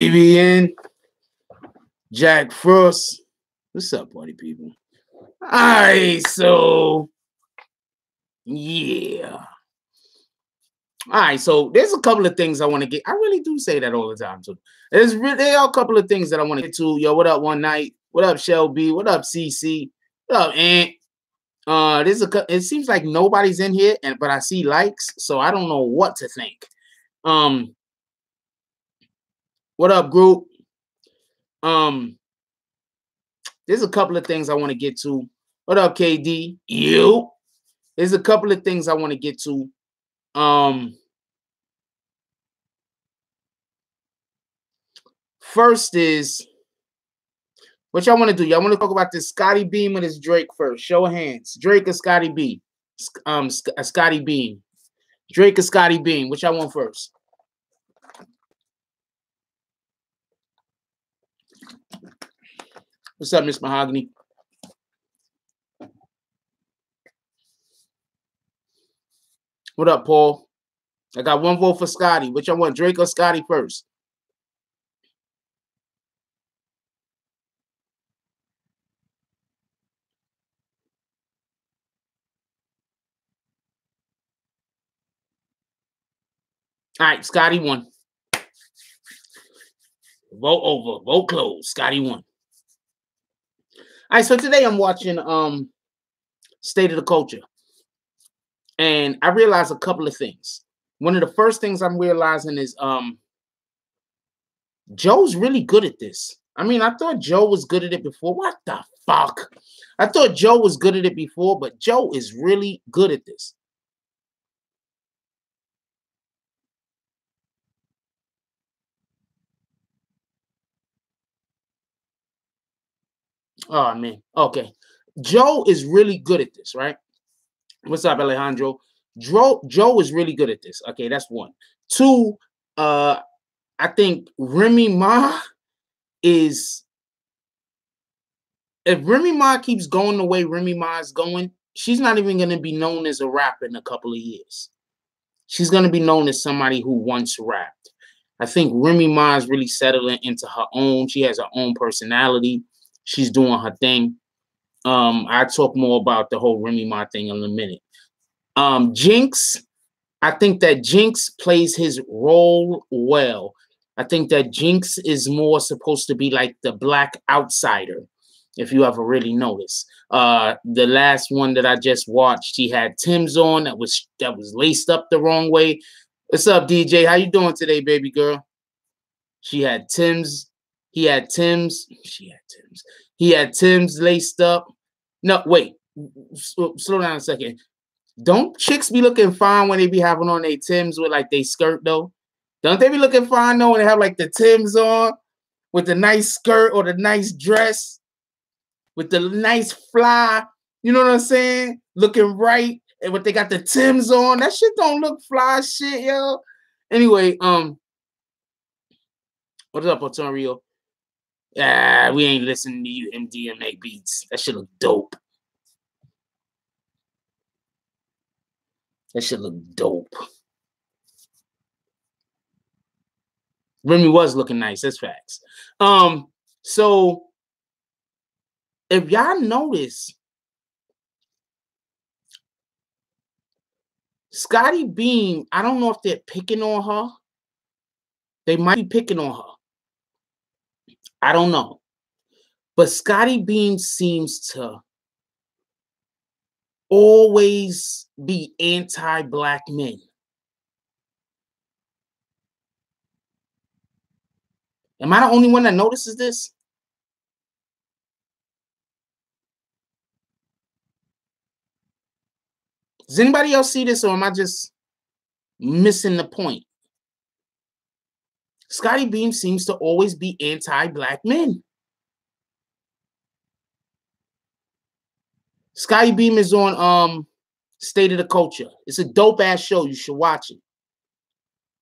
BBN, Jack Frost. What's up, party people? Alright, so yeah. Alright, so there's a couple of things I want to get. I really do say that all the time, too. There are a couple of things that I want to get to. Yo, what up, One Night? What up, Shelby? What up, CC? What up, Ant? It seems like nobody's in here, but I see likes, so I don't know what to think. What up, group? There's a couple of things I want to get to. What up, KD? You. There's a couple of things I want to get to. First is what y'all want to do. Y'all want to talk about this Scottie Beam or this Drake first? Show of hands. Drake or Scottie B? Scottie Beam. Drake or Scottie Beam? Which y'all want first? What's up, Miss Mahogany? What up, Paul? I got one vote for Scottie. Which y'all want, Drake or Scottie first? All right, Scottie won. Vote over. Vote closed. Scottie won. All right, so today I'm watching State of the Culture. And I realized a couple of things. One of the first things I'm realizing is Joe's really good at this. I mean, I thought Joe was good at it before. What the fuck? I thought Joe was good at it before, but Joe is really good at this. Oh, man. Okay. Joe is really good at this, right? What's up, Alejandro? Joe is really good at this. Okay, that's one. Two, I think Remy Ma is... If Remy Ma keeps going the way Remy Ma is going, she's not even going to be known as a rapper in a couple of years. She's going to be known as somebody who once rapped. I think Remy Ma is really settling into her own. She has her own personality. She's doing her thing. I talk more about the whole Remy Ma thing in a minute. Jinx, I think that Jinx plays his role well. I think that Jinx is more supposed to be like the black outsider, if you ever really notice. The last one that I just watched, he had Tim's on that was laced up the wrong way. What's up, DJ? How you doing today, baby girl? She had Tim's. He had Tim's. She had Tim's. He had Tim's laced up. No, wait. Slow down a second. Don't chicks be looking fine when they be having on their Tim's with like they skirt though? Don't they be looking fine though when they have like the Tim's on with the nice skirt or the nice dress with the nice fly? You know what I'm saying? Looking right, and what they got the Tim's on. That shit don't look fly shit, yo. Anyway, what's up, Otorio? Yeah, we ain't listening to you MDMA beats. That shit look dope. That shit look dope. Remy was looking nice. That's facts. So if y'all notice, Scottie Beam, I don't know if they're picking on her. They might be picking on her. I don't know. But Scottie Beam seems to always be anti-black men. Am I the only one that notices this? Does anybody else see this, or am I just missing the point? Scottie Beam seems to always be anti-black men. Scottie Beam is on State of the Culture. It's a dope-ass show. You should watch it.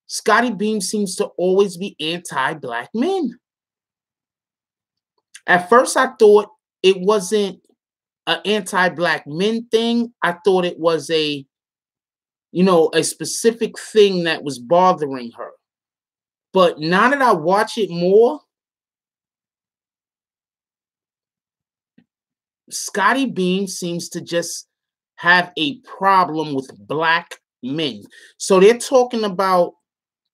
Scottie Beam seems to always be anti-black men. At first, I thought it wasn't an anti-black men thing. I thought it was a specific thing that was bothering her. But now that I watch it more, Scottie Beam seems to just have a problem with black men. So they're talking about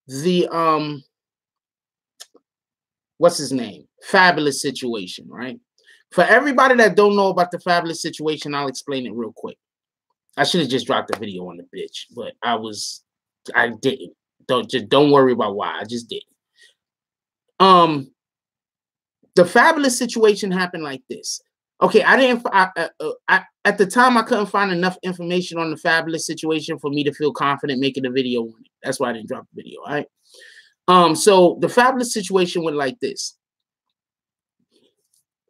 the what's his name? Fabulous situation, right? For everybody that don't know about the Fabulous situation, I'll explain it real quick. I should have just dropped the video on the bitch, but I didn't. Don't worry about why. I just did. The Fabulous situation happened like this. Okay, I at the time I couldn't find enough information on the Fabulous situation for me to feel confident making a video on it. That's why I didn't drop the video. All right. So the Fabulous situation went like this.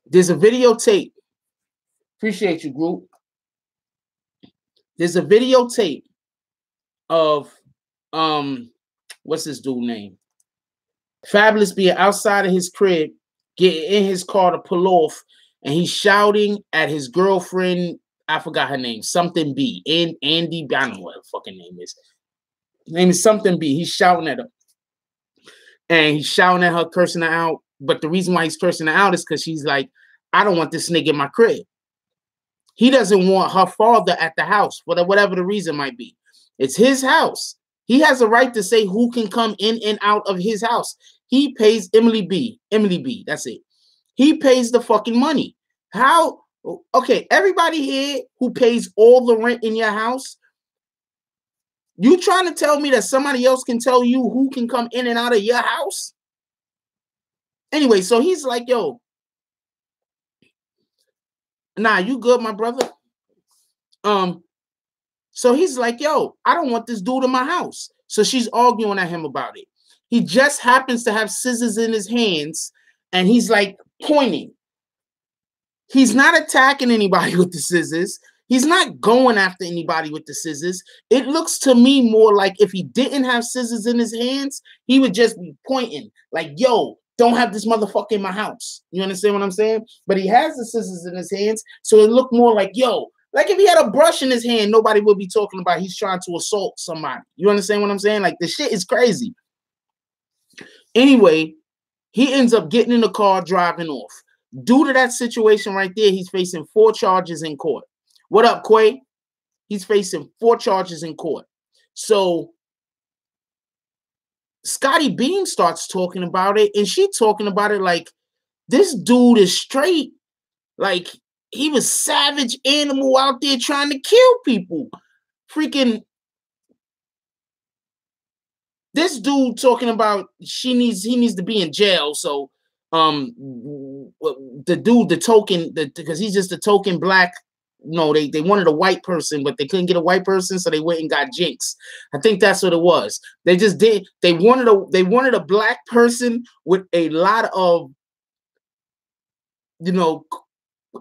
There's a videotape. Appreciate you, group. There's a videotape of what's this dude name? Fabulous being outside of his crib, getting in his car to pull off, and he's shouting at his girlfriend. I forgot her name, something B. Andy, I don't know what her fucking name is. Her name is something B. He's shouting at her. And he's shouting at her, cursing her out. But the reason why he's cursing her out is because she's like, I don't want this nigga in my crib. He doesn't want her father at the house for whatever the reason might be. It's his house. He has a right to say who can come in and out of his house. He pays Emily B. That's it. He pays the fucking money. How? Okay, everybody here who pays all the rent in your house, you trying to tell me that somebody else can tell you who can come in and out of your house? Anyway, so he's like, yo, nah, you good, my brother? So he's like, yo, I don't want this dude in my house. So she's arguing at him about it. He just happens to have scissors in his hands, and he's like pointing. He's not attacking anybody with the scissors. He's not going after anybody with the scissors. It looks to me more like if he didn't have scissors in his hands, he would just be pointing like, yo, don't have this motherfucker in my house. You understand what I'm saying? But he has the scissors in his hands, so it looked more like, yo, like if he had a brush in his hand, nobody would be talking about he's trying to assault somebody. You understand what I'm saying? Like the shit is crazy. Anyway, he ends up getting in the car, driving off. Due to that situation right there, he's facing 4 charges in court. What up, Quay? He's facing 4 charges in court. So Scottie Beam starts talking about it, and she talking about it like this dude is straight. Like he was savage animal out there trying to kill people. Freaking this dude talking about he needs to be in jail. So the dude, the token, because he's just a token black. No, they wanted a white person, but they couldn't get a white person, so they went and got Jinx. I think that's what it was. They just did. They wanted a black person with a lot of, you know,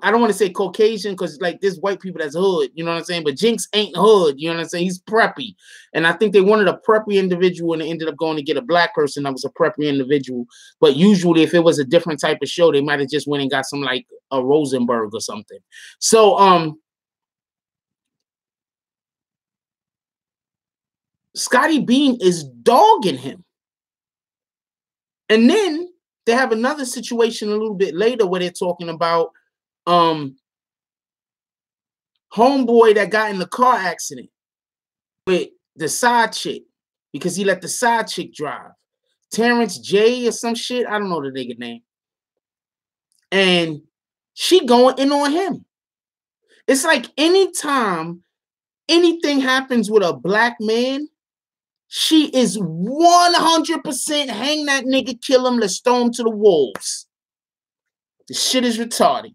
I don't want to say Caucasian because like there's white people that's hood, you know what I'm saying? But Jinx ain't hood, you know what I'm saying? He's preppy. And I think they wanted a preppy individual and they ended up going to get a black person that was a preppy individual. But usually if it was a different type of show, they might have just went and got some like a Rosenberg or something. So Scottie Beam is dogging him. And then they have another situation a little bit later where they're talking about homeboy that got in the car accident with the side chick because he let the side chick drive. Terrence J or some shit. I don't know the nigga name. And she going in on him. It's like anytime anything happens with a black man, she is 100% hang that nigga, kill him, let's throw him to the wolves. The shit is retarded.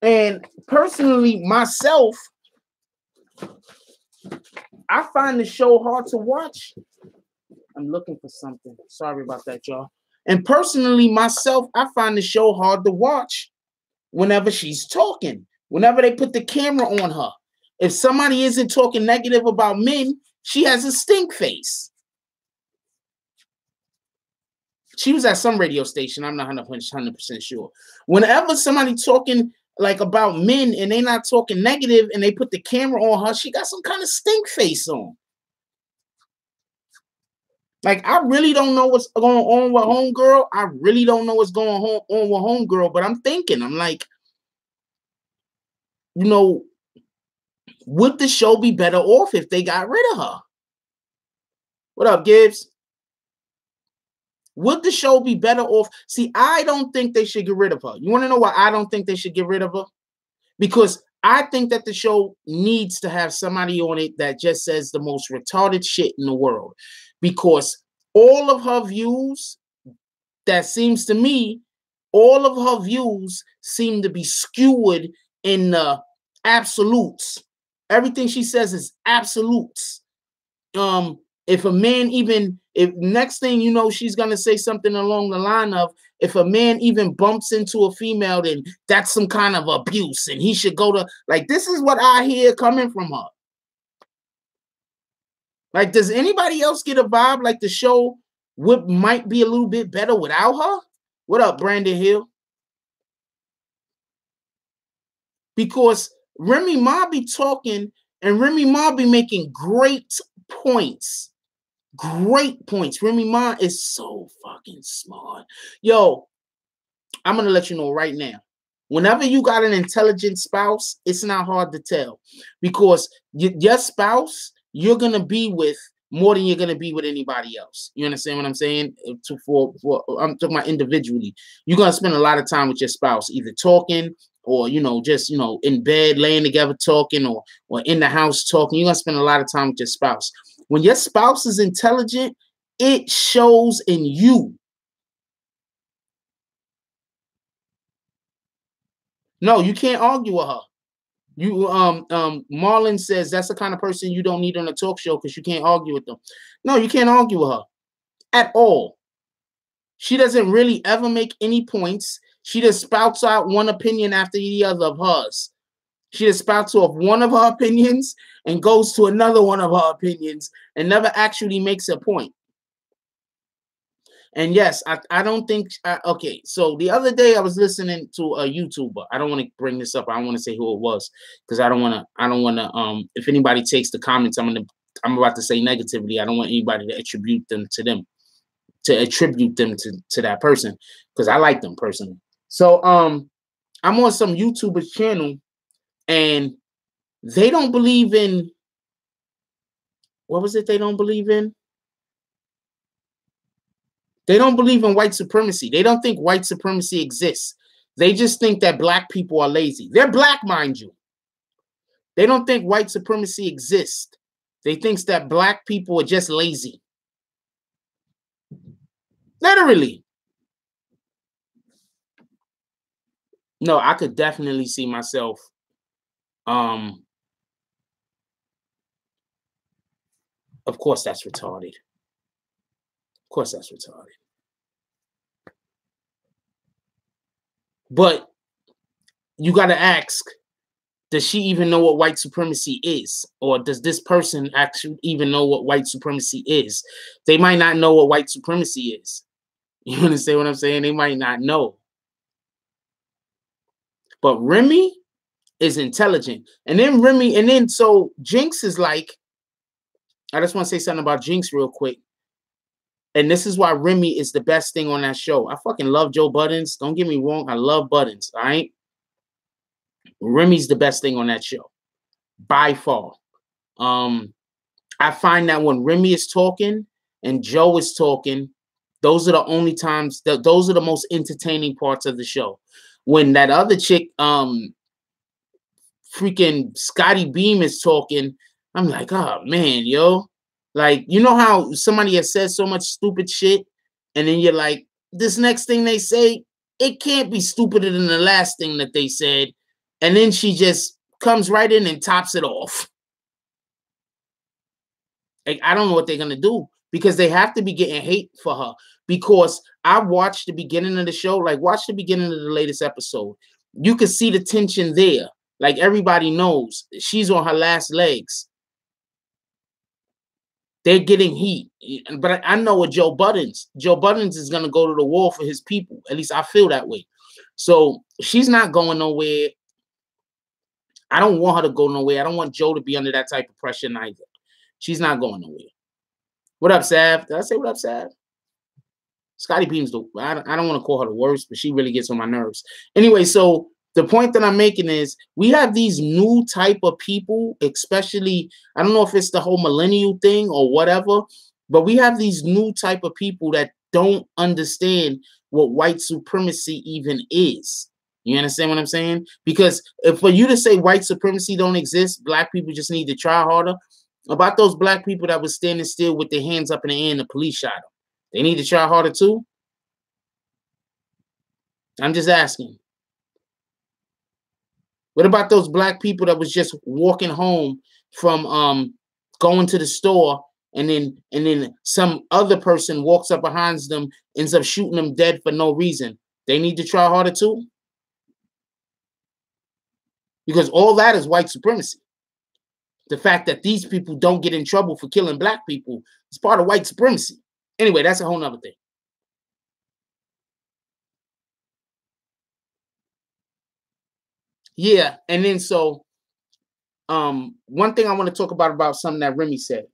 And personally, myself, I find the show hard to watch. I'm looking for something. Sorry about that, y'all. And personally, myself, I find the show hard to watch whenever she's talking. Whenever they put the camera on her. If somebody isn't talking negative about men, she has a stink face. She was at some radio station. I'm not 100% sure. Whenever somebody talking like about men and they not talking negative and they put the camera on her, she got some kind of stink face on. Like, I really don't know what's going on with homegirl. I really don't know what's going on with homegirl, but I'm thinking, I'm like, you know, would the show be better off if they got rid of her? What up, Gibbs? Would the show be better off? See, I don't think they should get rid of her. You want to know why I don't think they should get rid of her? Because I think that the show needs to have somebody on it that just says the most retarded shit in the world. Because all of her views, that seems to me, all of her views seem to be skewed in the absolutes. Everything she says is absolutes. If a man even, if next thing you know, she's gonna say something along the line of, if a man even bumps into a female, then that's some kind of abuse, and he should go to, like, this is what I hear coming from her. Like, does anybody else get a vibe like the show might be a little bit better without her? What up, Brandon Hill? Because Remy Ma be talking, and Remy Ma be making great points. Great points. Remy Ma is so fucking smart. Yo, I'm going to let you know right now. Whenever you got an intelligent spouse, it's not hard to tell. Because your spouse, you're going to be with more than you're going to be with anybody else. You understand what I'm saying? I'm talking about individually. You're going to spend a lot of time with your spouse, either talking or, just, in bed, laying together talking, or in the house talking. You're going to spend a lot of time with your spouse. When your spouse is intelligent, it shows in you. No, you can't argue with her. Marlon says that's the kind of person you don't need on a talk show because you can't argue with them. No, you can't argue with her at all. She doesn't really ever make any points. She just spouts out one opinion after the other of hers. She just spouts off one of her opinions and goes to another one of her opinions and never actually makes a point. And yes, I don't think, okay, so the other day I was listening to a YouTuber. I don't want to bring this up. I don't want to say who it was because I don't want to, if anybody takes the comments, I'm about to say negatively. I don't want anybody to attribute them to that person because I like them personally. So I'm on some YouTuber's channel and they don't believe in, what was it they don't believe in? They don't believe in white supremacy. They don't think white supremacy exists. They just think that black people are lazy. They're black, mind you. They don't think white supremacy exists. They think that black people are just lazy. Literally. No, I could definitely see myself. Of course, that's retarded. Of course, that's retarded. But you got to ask, does she even know what white supremacy is? Or does this person actually even know what white supremacy is? They might not know what white supremacy is. You understand what I'm saying? They might not know. But Remy is intelligent. And then so Jinx is like, I just want to say something about Jinx real quick. And this is why Remy is the best thing on that show. I fucking love Joe Buttons. Don't get me wrong. I love Buttons. All right. Remy's the best thing on that show. By far. I find that when Remy is talking and Joe is talking, those are the only times that those are the most entertaining parts of the show. When that other chick, freaking Scottie Beam is talking, I'm like, oh man, yo. Like, you know how somebody has said so much stupid shit, and then you're like, this next thing they say, it can't be stupider than the last thing that they said. And then she just comes right in and tops it off. Like, I don't know what they're going to do because they have to be getting hate for her. Because I watched the beginning of the show, like watch the beginning of the latest episode. You can see the tension there. Like everybody knows she's on her last legs. They're getting heat. But I know with Joe Buttons is going to go to the wall for his people. At least I feel that way. So she's not going nowhere. I don't want her to go nowhere. I don't want Joe to be under that type of pressure neither. She's not going nowhere. What up, Sav? Did I say what up, Sav? Scottie Beam's I don't want to call her the worst, but she really gets on my nerves. Anyway, so the point that I'm making is we have these new type of people, especially, I don't know if it's the whole millennial thing or whatever, but we have these new type of people that don't understand what white supremacy even is. You understand what I'm saying? Because if for you to say white supremacy don't exist, black people just need to try harder. About those black people that was standing still with their hands up in the air and the police shot them. They need to try harder too. I'm just asking. What about those black people that was just walking home from going to the store and then some other person walks up behind them, ends up shooting them dead for no reason? They need to try harder too. Because all that is white supremacy. The fact that these people don't get in trouble for killing black people is part of white supremacy. Anyway, that's a whole nother thing. Yeah, and then so one thing I want to talk about something that Remy said.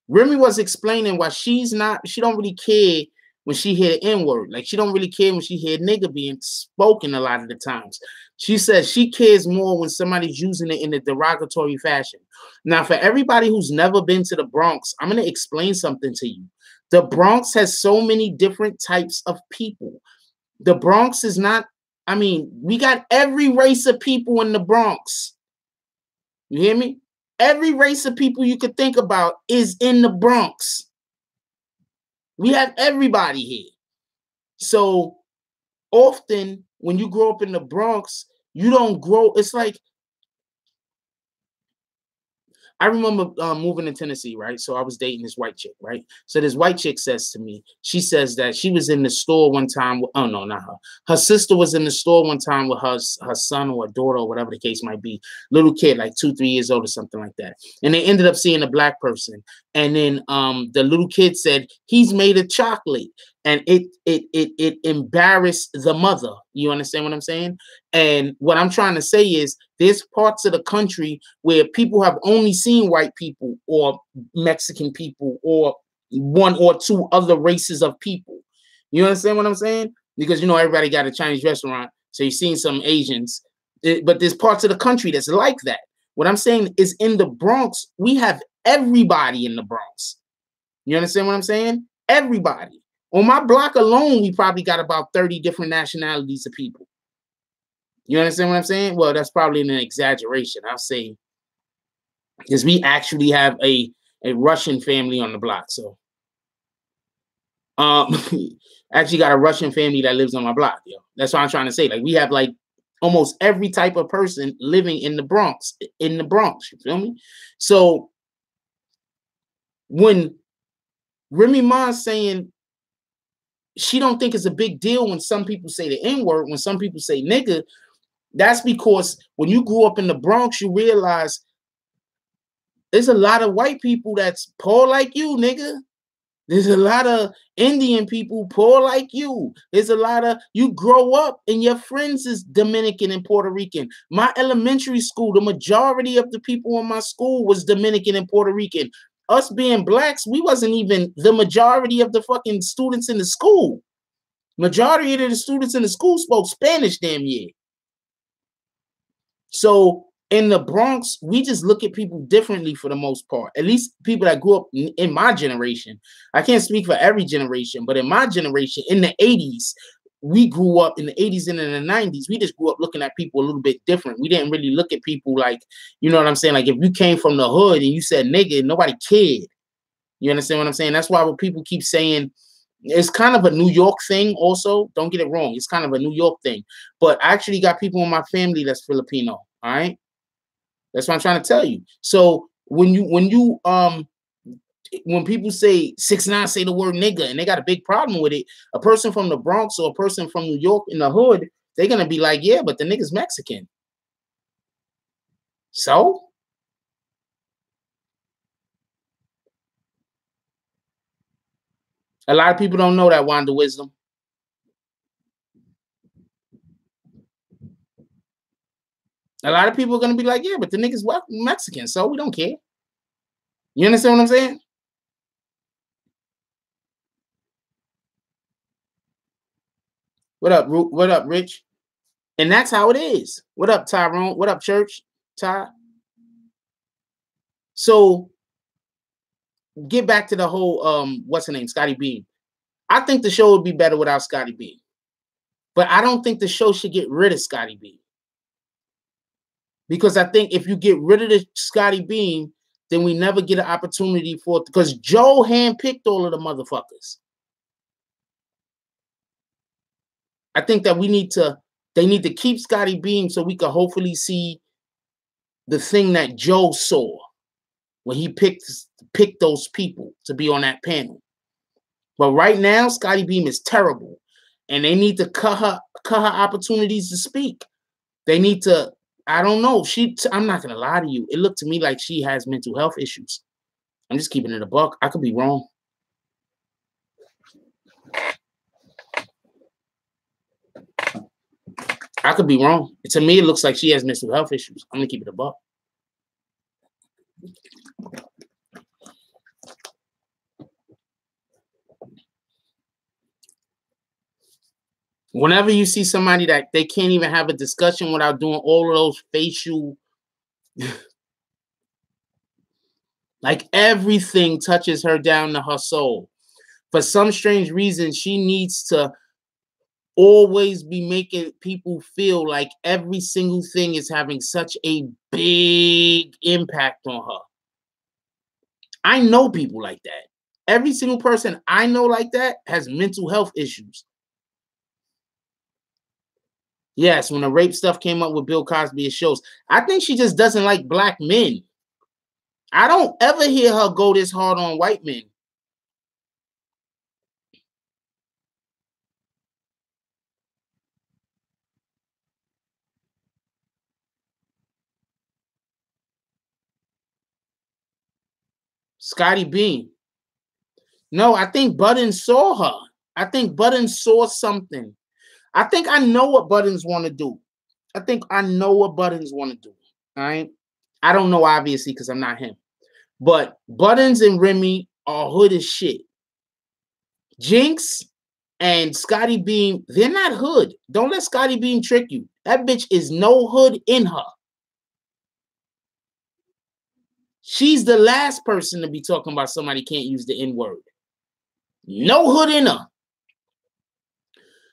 Remy was explaining why she don't really care when she hear the N-word. Like, she don't really care when she hear nigga being spoken a lot of the times. She says she cares more when somebody's using it in a derogatory fashion. Now, for everybody who's never been to the Bronx, I'm going to explain something to you. The Bronx has so many different types of people. The Bronx is not, I mean, we got every race of people in the Bronx. You hear me? Every race of people you could think about is in the Bronx. We have everybody here. So often when you grow up in the Bronx, you don't grow. It's like, I remember moving to Tennessee, right? So I was dating this white chick, right? So this white chick says to me, she says that she was in the store one time. Oh, no, not her. Her sister was in the store one time with her son or a daughter or whatever the case might be. Little kid, like 2-3 years old or something like that. And they ended up seeing a black person. And then the little kid said, he's made of chocolate. And it embarrassed the mother. You understand what I'm saying? And what I'm trying to say is there's parts of the country where people have only seen white people or Mexican people or one or two other races of people. You understand what I'm saying? Because, you know, everybody got a Chinese restaurant. So you've seen some Asians. But there's parts of the country that's like that. What I'm saying is in the Bronx, we have everybody in the Bronx. You understand what I'm saying? Everybody. On my block alone, we probably got about 30 different nationalities of people. You understand what I'm saying? Well, that's probably an exaggeration. I'll say, because we actually have a Russian family on the block. So, actually got a Russian family that lives on my block. Yo. That's what I'm trying to say. Like, we have like almost every type of person living in the Bronx. In the Bronx, you feel me? So, when Remy Ma's saying she don't think it's a big deal when some people say the N-word, when some people say nigga, that's because when you grew up in the Bronx, you realize there's a lot of white people that's poor like you, nigga. There's a lot of Indian people poor like you. There's a lot of, you grow up and your friends is Dominican and Puerto Rican. My elementary school, the majority of the people in my school was Dominican and Puerto Rican. Us being blacks, we wasn't even the majority of the fucking students in the school. Majority of the students in the school spoke Spanish damn year. So in the Bronx, we just look at people differently for the most part. At least people that grew up in my generation. I can't speak for every generation, but in my generation, in the 80s, we grew up in the 80s and in the 90s. We just grew up looking at people a little bit different. We didn't really look at people like, you know what I'm saying? Like if you came from the hood and you said nigga, nobody cared. You understand what I'm saying? That's why when people keep saying, it's kind of a New York thing also. Don't get it wrong. It's kind of a New York thing. But I actually got people in my family that's Filipino. All right. That's what I'm trying to tell you. So when people say 6ix9ine say the word nigga and they got a big problem with it, a person from the Bronx or a person from New York in the hood, they're gonna be like, yeah, but the nigga's Mexican. So a lot of people don't know that, Wanda Wisdom. A lot of people are gonna be like, yeah, but the nigga's Mexican, so we don't care. You understand what I'm saying? What up, what up, Rich? And that's how it is. What up, Tyrone? What up, Church? Ty? So get back to the whole what's her name? Scottie Beam. I think the show would be better without Scottie Beam. But I don't think the show should get rid of Scottie Beam. Because I think if you get rid of the Scottie Beam, then we never get an opportunity for it. Because Joe handpicked all of the motherfuckers. I think that they need to keep Scottie Beam so we can hopefully see the thing that Joe saw when he picked those people to be on that panel. But right now, Scottie Beam is terrible. And they need to cut her opportunities to speak. They need to, I don't know. I'm not gonna lie to you. It looked to me like she has mental health issues. I'm just keeping it a buck. I could be wrong. I could be wrong. To me, it looks like she has mental health issues. I'm gonna keep it a buck. Whenever you see somebody that they can't even have a discussion without doing all of those facial, like everything touches her down to her soul. For some strange reason, she needs to always be making people feel like every single thing is having such a big impact on her. I know people like that. Every single person I know like that has mental health issues. Yes, when the rape stuff came up with Bill Cosby, it shows. I think she just doesn't like black men. I don't ever hear her go this hard on white men. Scottie Beam. No, I think Buttons saw her. I think Buttons saw something. I think I know what Buttons want to do. I think I know what Buttons want to do. All right. I don't know, obviously, because I'm not him. But Buttons and Remy are hood as shit. Jinx and Scottie Beam, they're not hood. Don't let Scottie Beam trick you. That bitch is no hood in her. She's the last person to be talking about somebody can't use the N-word. No hood in her.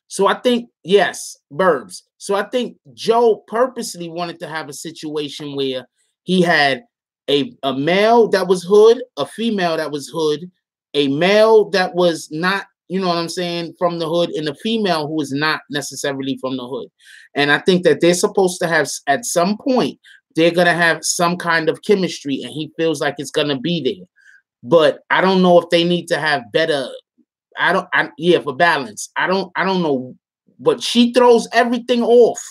So I think, yes, Burbs. So I think Joe purposely wanted to have a situation where he had a male that was hood, a female that was hood, a male that was not, you know what I'm saying, from the hood, and a female who is not necessarily from the hood. And I think that they're supposed to have, at some point, they're going to have some kind of chemistry, and he feels like it's going to be there. But I don't know if they need to have better, for balance. I don't know. But she throws everything off.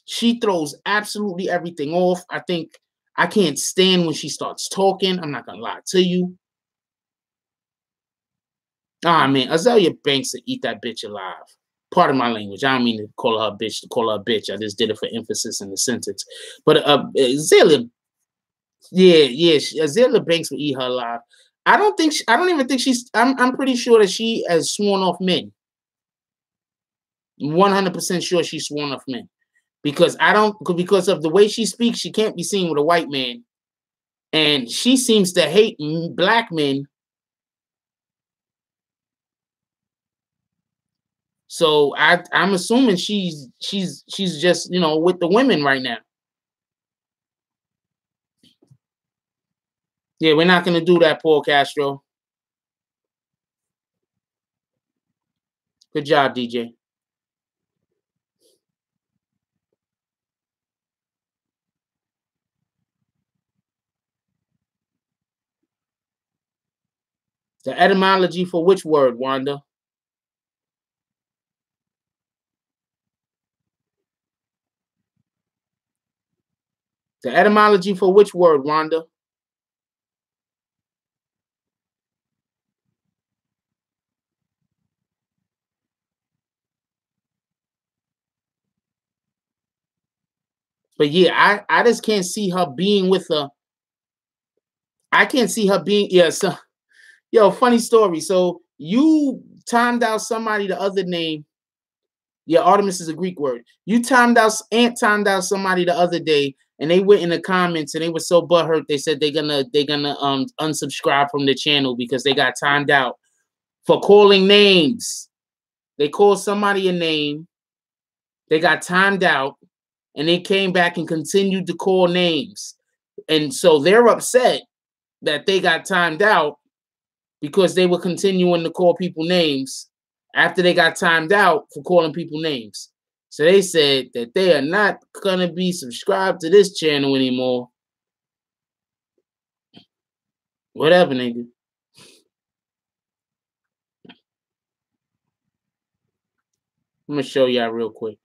She throws absolutely everything off. I think I can't stand when she starts talking. I'm not going to lie to you. Ah, man, Azalea Banks to eat that bitch alive. Pardon my language. I don't mean to call her a bitch. I just did it for emphasis in the sentence. But Azalea, Azalea Banks will eat her alive. I don't even think she's, I'm pretty sure that she has sworn off men. 100% sure she's sworn off men. Because because of the way she speaks, she can't be seen with a white man. And she seems to hate black men. So I'm assuming she's just, you know, with the women right now. Yeah, we're not going to do that, Paul Castro. Good job, DJ. The etymology for which word, Wanda? The etymology for which word, Wanda? But yeah, I just can't see her being with her. I can't see her being, yeah, so, yo, funny story. So you timed out somebody the other name Yeah, Artemis is a Greek word. You timed out, Ant timed out somebody the other day, and they went in the comments and they were so butthurt. They said they're gonna unsubscribe from the channel because they got timed out for calling names. They called somebody a name, they got timed out, and they came back and continued to call names. And so they're upset that they got timed out because they were continuing to call people names after they got timed out for calling people names. So they said that they are not going to be subscribed to this channel anymore. Whatever, nigga. I'm going to show y'all real quick.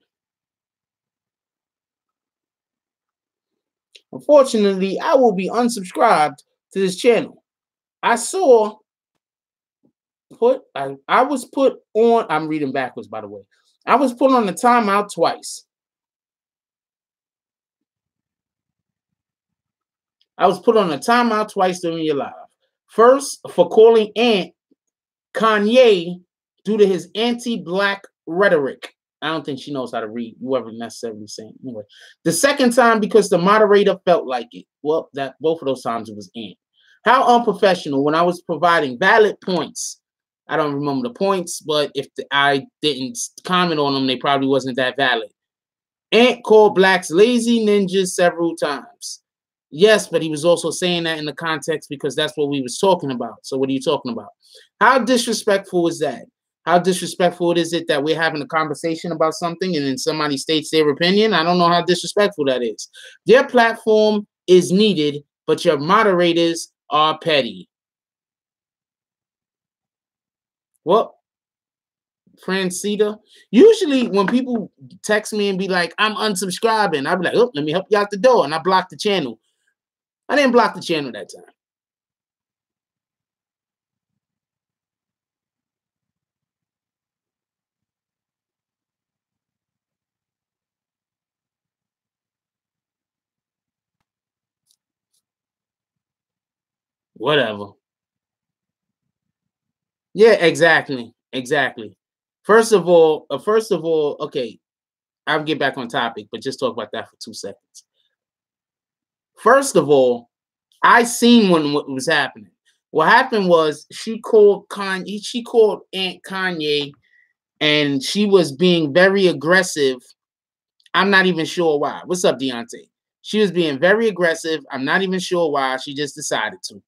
Unfortunately, I will be unsubscribed to this channel. I saw I was put on, I'm reading backwards, by the way. I was put on the timeout twice. I was put on a timeout twice during your live. First, for calling Ant Kanye due to his anti-black rhetoric. I don't think she knows how to read, whoever necessarily saying. Anyway, the second time because the moderator felt like it. Well, that both of those times it was Ant. How unprofessional when I was providing valid points. I don't remember the points, but if I didn't comment on them, they probably wasn't that valid. Ant called blacks lazy ninjas several times. Yes, but he was also saying that in the context because that's what we was talking about. So what are you talking about? How disrespectful is that? How disrespectful is it that we're having a conversation about something and then somebody states their opinion? I don't know how disrespectful that is. Their platform is needed, but your moderators are petty. Well, Francita, usually when people text me and be like, I'm unsubscribing, I'll be like, oh, let me help you out the door. And I block the channel. I didn't block the channel that time. Whatever. Yeah, exactly. Exactly. First of all, okay, I'll get back on topic, but just talk about that for 2 seconds. First of all, I seen what was happening. What happened was she called Aunt Kanye, and she was being very aggressive. I'm not even sure why. What's up, Deontay? She was being very aggressive. I'm not even sure why. She just decided to.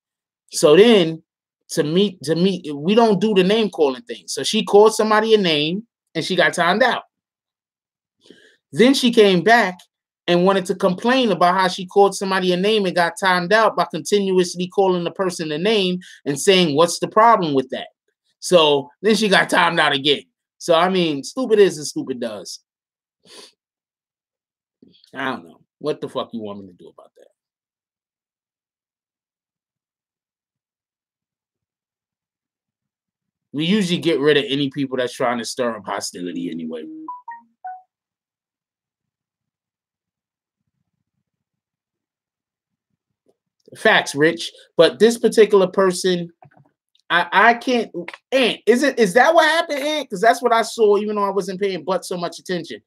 So then to meet, we don't do the name calling thing. So she called somebody a name and she got timed out. Then she came back and wanted to complain about how she called somebody a name and got timed out by continuously calling the person a name and saying, what's the problem with that? So then she got timed out again. So, I mean, stupid is and stupid does. I don't know. What the fuck you want me to do about that? We usually get rid of any people that's trying to stir up hostility anyway. Facts, Rich. But this particular person, I can't. Ant, is that what happened, Ant? Because that's what I saw, even though I wasn't paying but so much attention.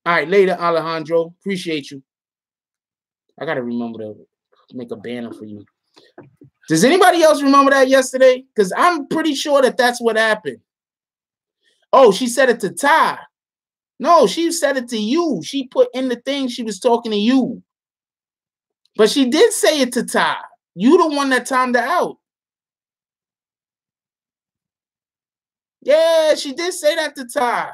All right, later, Alejandro. Appreciate you. I gotta remember to make a banner for you. Does anybody else remember that yesterday? Because I'm pretty sure that that's what happened. Oh, she said it to Ty. No, she said it to you. She put in the thing she was talking to you. But she did say it to Ty. You the one that timed her out. Yeah, she did say that to Ty.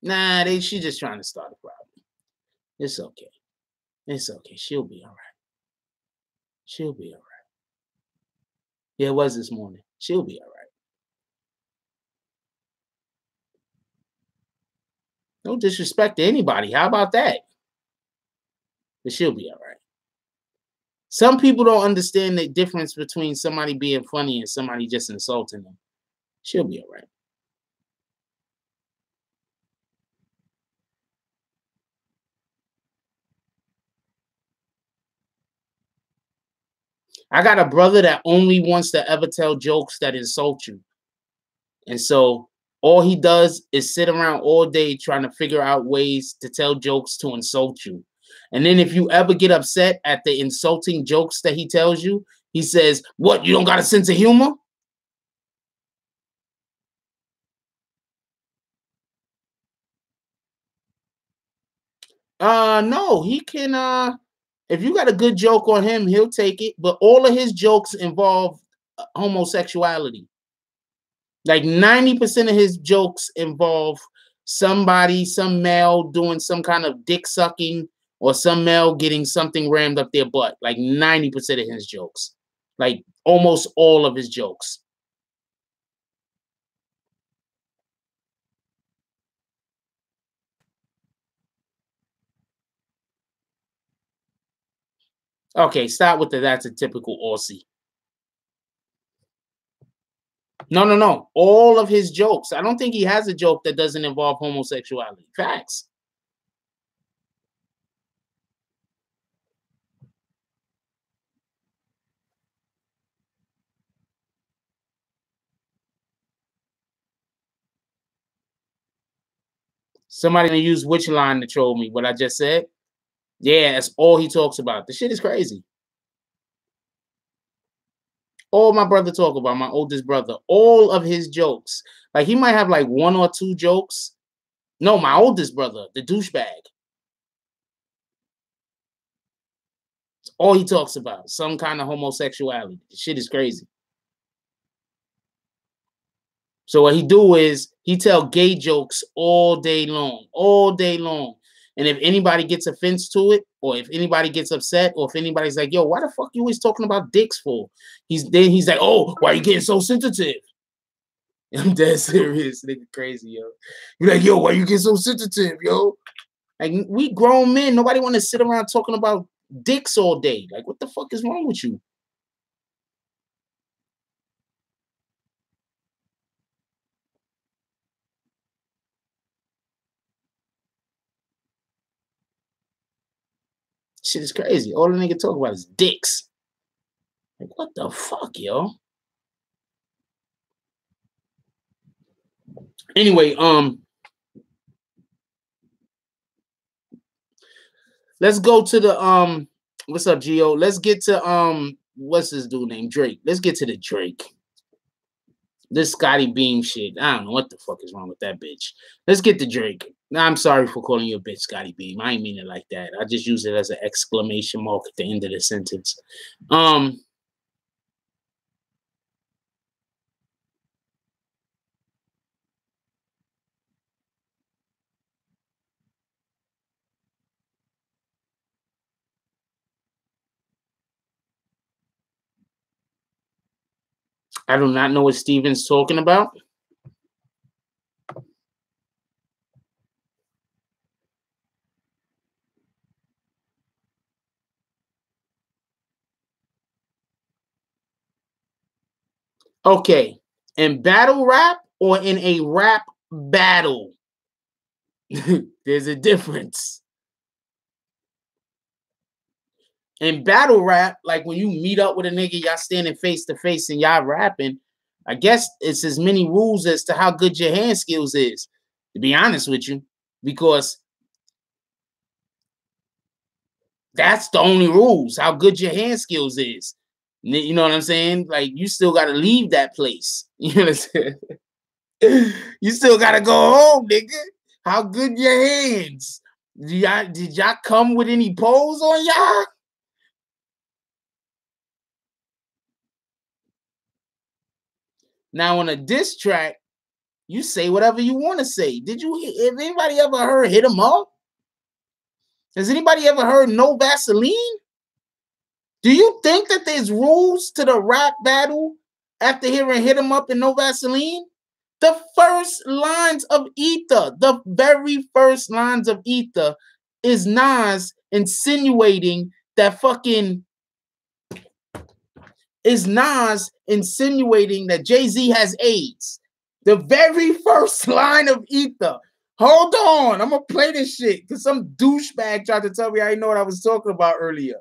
Nah, she's just trying to start a problem. It's okay. It's okay. She'll be all right. She'll be all right. Yeah, it was this morning. She'll be all right. No disrespect to anybody. How about that? But she'll be all right. Some people don't understand the difference between somebody being funny and somebody just insulting them. She'll be all right. I got a brother that only wants to ever tell jokes that insult you. And so all he does is sit around all day trying to figure out ways to tell jokes to insult you. And then if you ever get upset at the insulting jokes that he tells you, he says, "What, you don't got a sense of humor?" No, he can if you got a good joke on him, he'll take it, but all of his jokes involve homosexuality. Like 90% of his jokes involve somebody, some male doing some kind of dick sucking or some male getting something rammed up their butt. Like 90% of his jokes. Like almost all of his jokes. Okay, start with the that's a typical Aussie. No, no, no. All of his jokes. I don't think he has a joke that doesn't involve homosexuality. Facts. Somebody gonna use which line to troll me? What I just said? Yeah, that's all he talks about. The shit is crazy. All my brother talk about, my oldest brother, all of his jokes. Like he might have like one or two jokes. No, my oldest brother, the douchebag. It's all he talks about. Some kind of homosexuality. The shit is crazy. So what he do is he tell gay jokes all day long, all day long. And if anybody gets offense to it, or if anybody gets upset, or if anybody's like, "Yo, why the fuck you always talking about dicks for?" He's like, "Oh, why are you getting so sensitive?" I'm dead serious, nigga, crazy, yo. You're like, "Yo, why you get so sensitive, yo?" Like we grown men, nobody want to sit around talking about dicks all day. Like, what the fuck is wrong with you? Shit is crazy. All the nigga talk about is dicks. Like, what the fuck, yo? Anyway, let's go to the what's up, Gio? Let's get to what's this dude named Drake? Let's get to the Drake. This Scottie Beam shit. I don't know what the fuck is wrong with that bitch. Let's get to Drake. Now, I'm sorry for calling you a bitch, Scottie Beam. I ain't mean it like that. I just use it as an exclamation mark at the end of the sentence. I do not know what Steven's talking about. Okay. In battle rap or in a rap battle? There's a difference. In battle rap, like when you meet up with a nigga, y'all standing face to face and y'all rapping, I guess it's as many rules as to how good your hand skills is, to be honest with you, because that's the only rules, how good your hand skills is. You know what I'm saying? Like, you still got to leave that place. You know what I'm saying? You still got to go home, nigga. How good your hands? Did y'all come with any poles on y'all? Now, on a diss track, you say whatever you want to say. Have anybody ever heard Hit 'Em Up? Has anybody ever heard No Vaseline? Do you think that there's rules to the rap battle after hearing Hit 'Em Up and No Vaseline? The first lines of Ether, the very first lines of Ether is Nas insinuating that Jay-Z has AIDS. The very first line of Ether. Hold on, I'm gonna play this shit because some douchebag tried to tell me I didn't know what I was talking about earlier.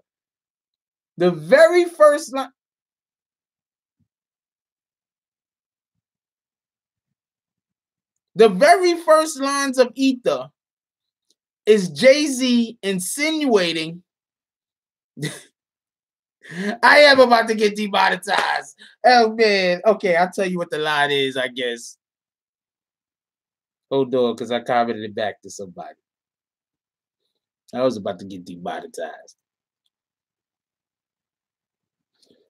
The very first line. The very first lines of Ether is Jay-Z insinuating I am about to get demonetized. Oh man. Okay, I'll tell you what the line is, I guess. Hold on, because I commented it back to somebody. I was about to get demonetized.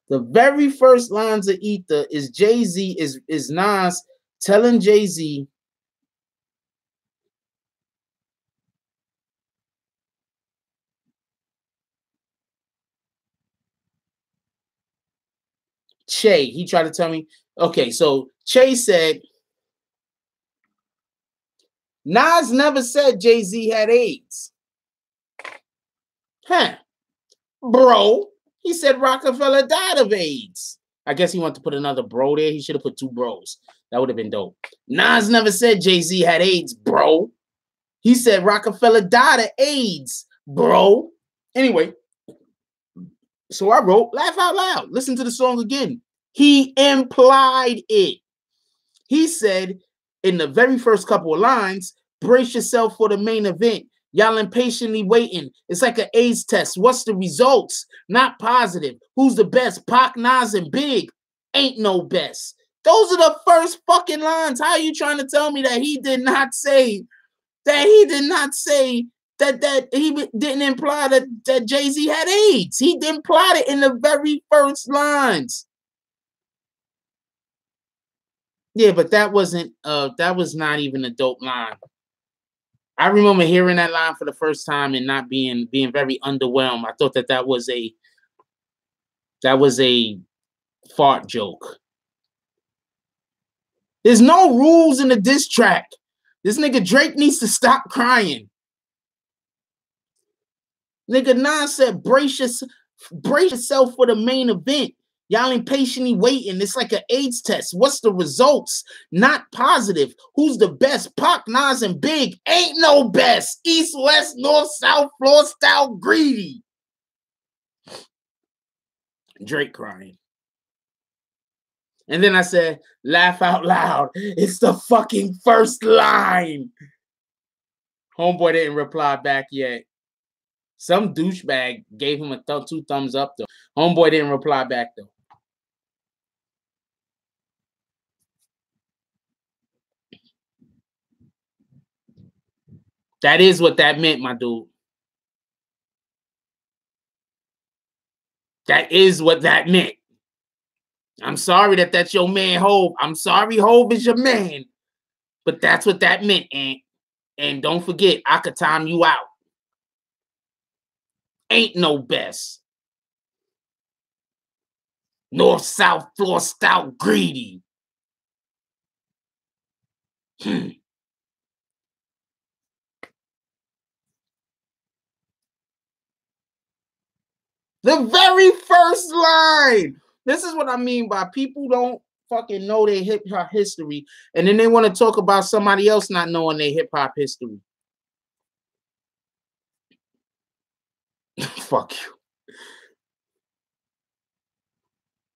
The very first lines of Ether is Jay-Z, is Nas telling Jay-Z, Che, he tried to tell me, okay, so Che said, Nas never said Jay-Z had AIDS. Huh. Bro, he said Rockefeller died of AIDS. I guess he wanted to put another bro there. He should have put two bros. That would have been dope. Nas never said Jay-Z had AIDS, bro. He said Rockefeller died of AIDS, bro. Anyway, so I wrote, laugh out loud. Listen to the song again. He implied it. He said in the very first couple of lines, brace yourself for the main event. Y'all impatiently waiting. It's like an AIDS test. What's the results? Not positive. Who's the best? Pac, Nas, and Big. Ain't no best. Those are the first fucking lines. How are you trying to tell me that he did not say that he didn't imply that Jay-Z had AIDS? He implied it in the very first lines. Yeah, but that was not even a dope line. I remember hearing that line for the first time and not being very underwhelmed. I thought that was a fart joke. There's no rules in the diss track. This nigga Drake needs to stop crying. Nigga Nas said, brace yourself for the main event. Y'all impatiently waiting. It's like an AIDS test. What's the results? Not positive. Who's the best? Pac, Nas, and Big. Ain't no best. East, west, north, south, floor style, greedy. Drake crying. And then I said, laugh out loud. It's the fucking first line. Homeboy didn't reply back yet. Some douchebag gave him a two thumbs up, though. Homeboy didn't reply back, though. That is what that meant, my dude. That is what that meant. I'm sorry that's your man, Hov. I'm sorry Hov is your man. But that's what that meant, and don't forget, I could time you out. Ain't no best. North, south, floor style, greedy. The very first line. This is what I mean by people don't fucking know their hip hop history, and then they want to talk about somebody else not knowing their hip hop history. Fuck you.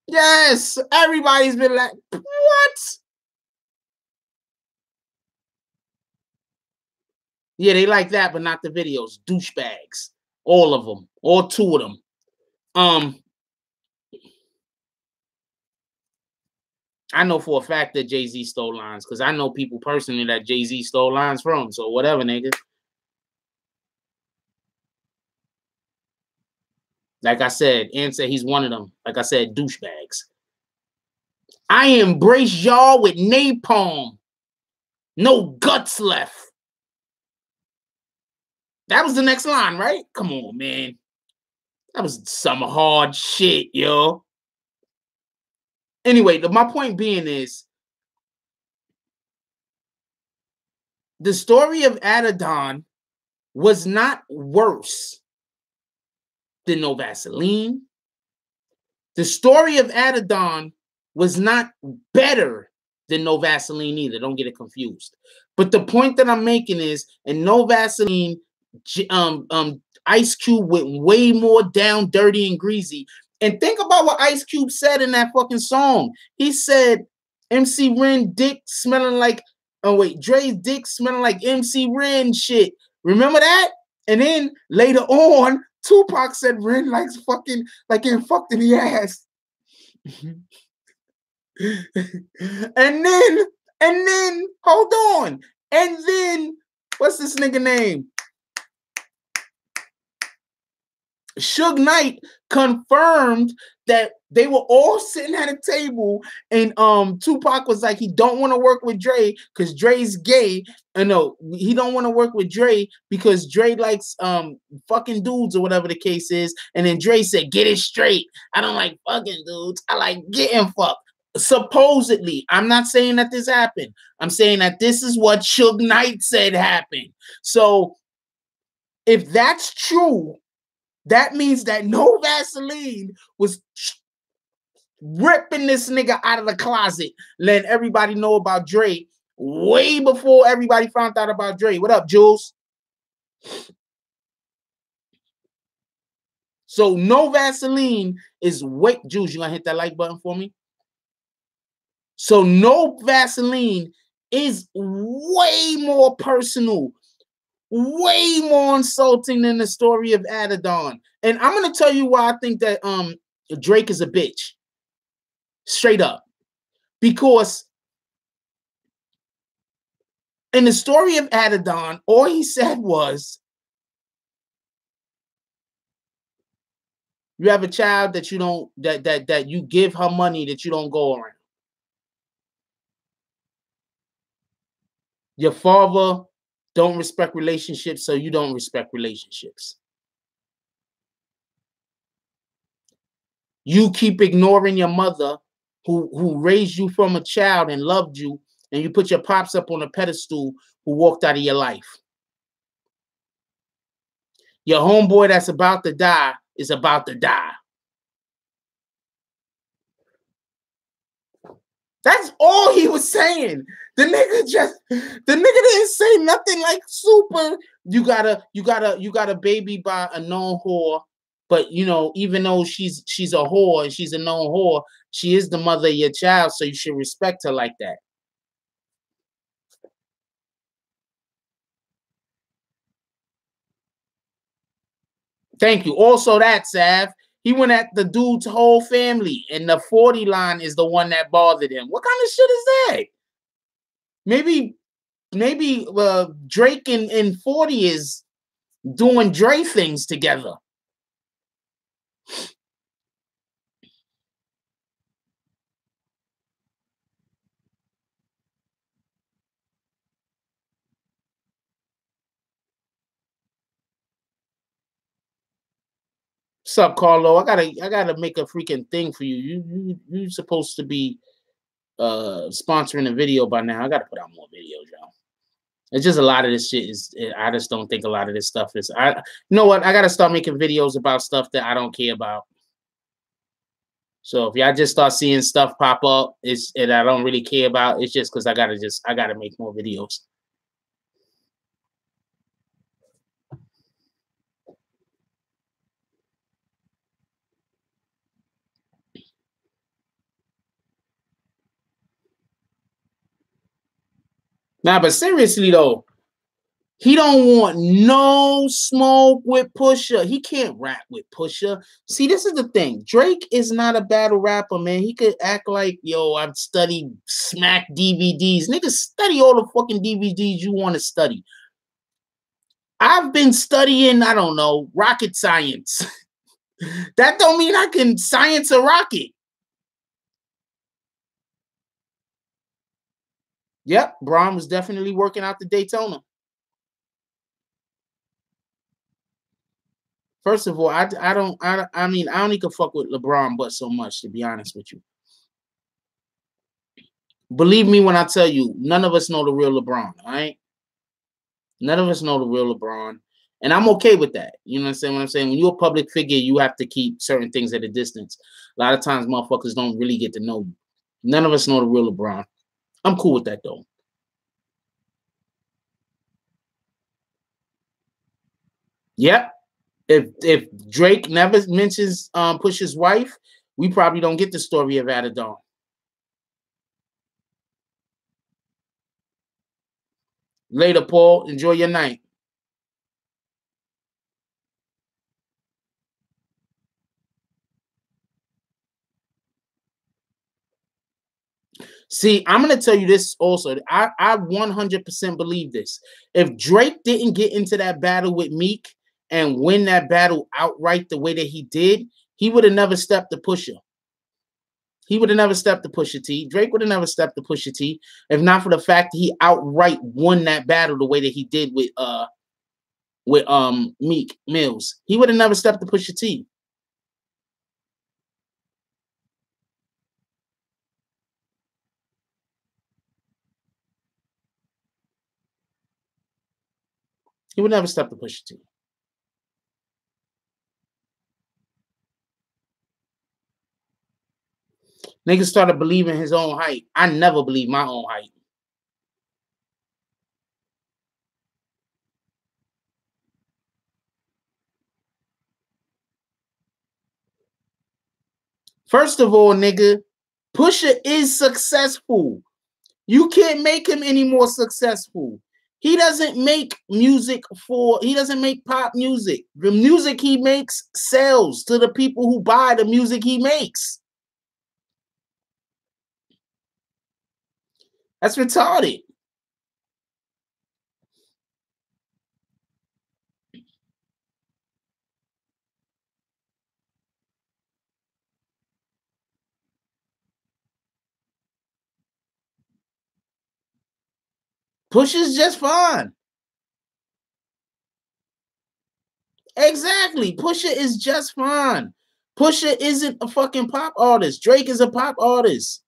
Yes, everybody's been like, what? Yeah, they like that, but not the videos. Douchebags. All of them. All two of them. I know for a fact that Jay-Z stole lines because I know people personally that Jay-Z stole lines from. So whatever, nigga. Like I said, and said he's one of them. Like I said, douchebags. I embrace y'all with napalm. No guts left. That was the next line, right? Come on, man. That was some hard shit, yo. Anyway, my point being is the story of Adidon was not worse than No Vaseline. The story of Adidon was not better than No Vaseline either. Don't get it confused. But the point that I'm making is, in No Vaseline, Ice Cube went way more down, dirty, and greasy. And think about what Ice Cube said in that fucking song. He said, MC Ren dick smelling like Oh wait, Dre's dick smelling like MC Ren shit. Remember that? And then later on, Tupac said Ren likes fucking like getting fucked in the ass. and then hold on. And then what's this nigga name? Suge Knight confirmed that they were all sitting at a table, and Tupac was like, he don't want to work with Dre because Dre's gay. No, he don't want to work with Dre because Dre likes fucking dudes or whatever the case is. And then Dre said, get it straight. I don't like fucking dudes. I like getting fucked. Supposedly, I'm not saying that this happened. I'm saying that this is what Suge Knight said happened. So if that's true, that means that No Vaseline was ripping this nigga out of the closet, letting everybody know about Dre way before everybody found out about Dre. What up, Jules? So No Vaseline is way... Jules, you gonna hit that like button for me? So No Vaseline is way more personal, way more insulting than the story of Adidon. And I'm going to tell you why I think that Drake is a bitch. Straight up. Because in the story of Adidon, all he said was, you have a child that you don't, that you give her money that you don't go around. Your father don't respect relationships, so you don't respect relationships. You keep ignoring your mother who raised you from a child and loved you, and you put your pops up on a pedestal who walked out of your life. Your homeboy that's about to die is about to die. That's all he was saying. The nigga didn't say nothing like super. You got a baby by a known whore, but you know, even though she's a whore and she's a known whore, she is the mother of your child, so you should respect her like that. Thank you. Also, that Sav, he went at the dude's whole family, and the 40 line is the one that bothered him. What kind of shit is that? Maybe Drake and 40 is doing Dre things together. What's up, Carlo? I gotta make a freaking thing for you. You supposed to be sponsoring a video by now. I gotta put out more videos, y'all. It's just a lot of this shit is. I just don't think a lot of this stuff is. You know what? I gotta start making videos about stuff that I don't care about. So if y'all just start seeing stuff pop up, and I don't really care about, it's just because I gotta make more videos. Nah, but seriously though, he don't want no smoke with Pusha. He can't rap with Pusha. See, this is the thing. Drake is not a battle rapper, man. He could act like, yo, I've studied smack DVDs. Niggas, study all the fucking DVDs you want to study. I've been studying, I don't know, rocket science. That don't mean I can science a rocket. Yep, Braun was definitely working out the Daytona. First of all, I mean, I don't even fuck with LeBron but so much, to be honest with you. Believe me when I tell you, none of us know the real LeBron, all right? None of us know the real LeBron. And I'm okay with that. You know what I'm saying? What I'm saying? When you're a public figure, you have to keep certain things at a distance. A lot of times, motherfuckers don't really get to know you. None of us know the real LeBron. I'm cool with that, though. Yep. If Drake never mentions Push's wife, we probably don't get the story of Adidon. Later, Paul. Enjoy your night. See, I'm going to tell you this also. I 100% believe this. If Drake didn't get into that battle with Meek and win that battle outright the way that he did, he would have never stepped to Pusha. He would have never stepped to Pusha T. Drake would have never stepped to Pusha T if not for the fact that he outright won that battle the way that he did with Meek Mills. He would have never stepped to Pusha T. He would never step to Pusha T. Niggas started believing his own hype. I never believed my own hype. First of all, nigga, Pusha is successful. You can't make him any more successful. He doesn't make music he doesn't make pop music. The music he makes sells to the people who buy the music he makes. That's retarded. Pusha's just fine. Exactly. Pusha is just fine. Pusha isn't a fucking pop artist. Drake is a pop artist.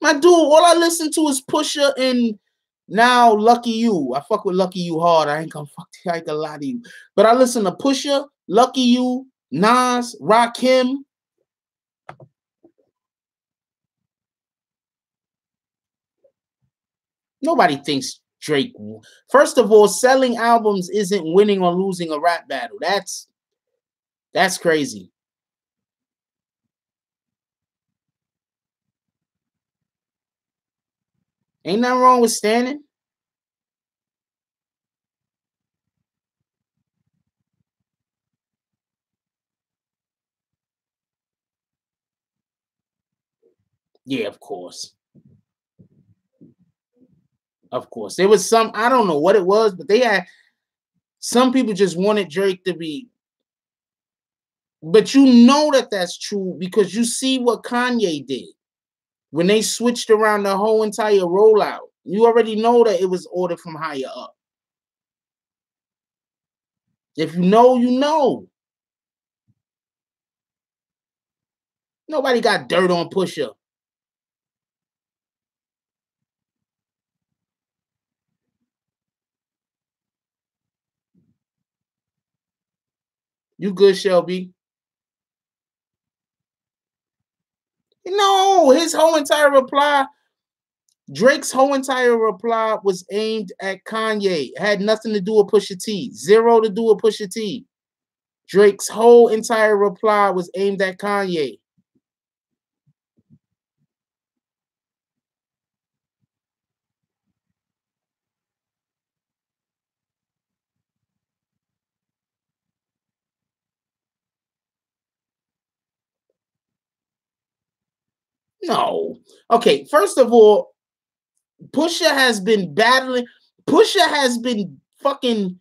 My dude, all I listen to is Pusha and now Lucky You. I fuck with Lucky You hard. I ain't gonna lie to you. But I listen to Pusha, Lucky You, Nas, Rakim. Nobody thinks Drake. First of all, selling albums isn't winning or losing a rap battle. That's crazy. Ain't nothing wrong with standing. Yeah, of course. Of course. There was some, I don't know what it was, but they had some people just wanted Drake to be. But you know that that's true because you see what Kanye did when they switched around the whole entire rollout. You already know that it was ordered from higher up. If you know, you know. Nobody got dirt on Pusha. You good, Shelby? No, his whole entire reply, Drake's whole entire reply was aimed at Kanye. It had nothing to do with Pusha T. Zero to do with Pusha T. Drake's whole entire reply was aimed at Kanye. No. Okay, first of all, Pusha has been battling. Pusha has been fucking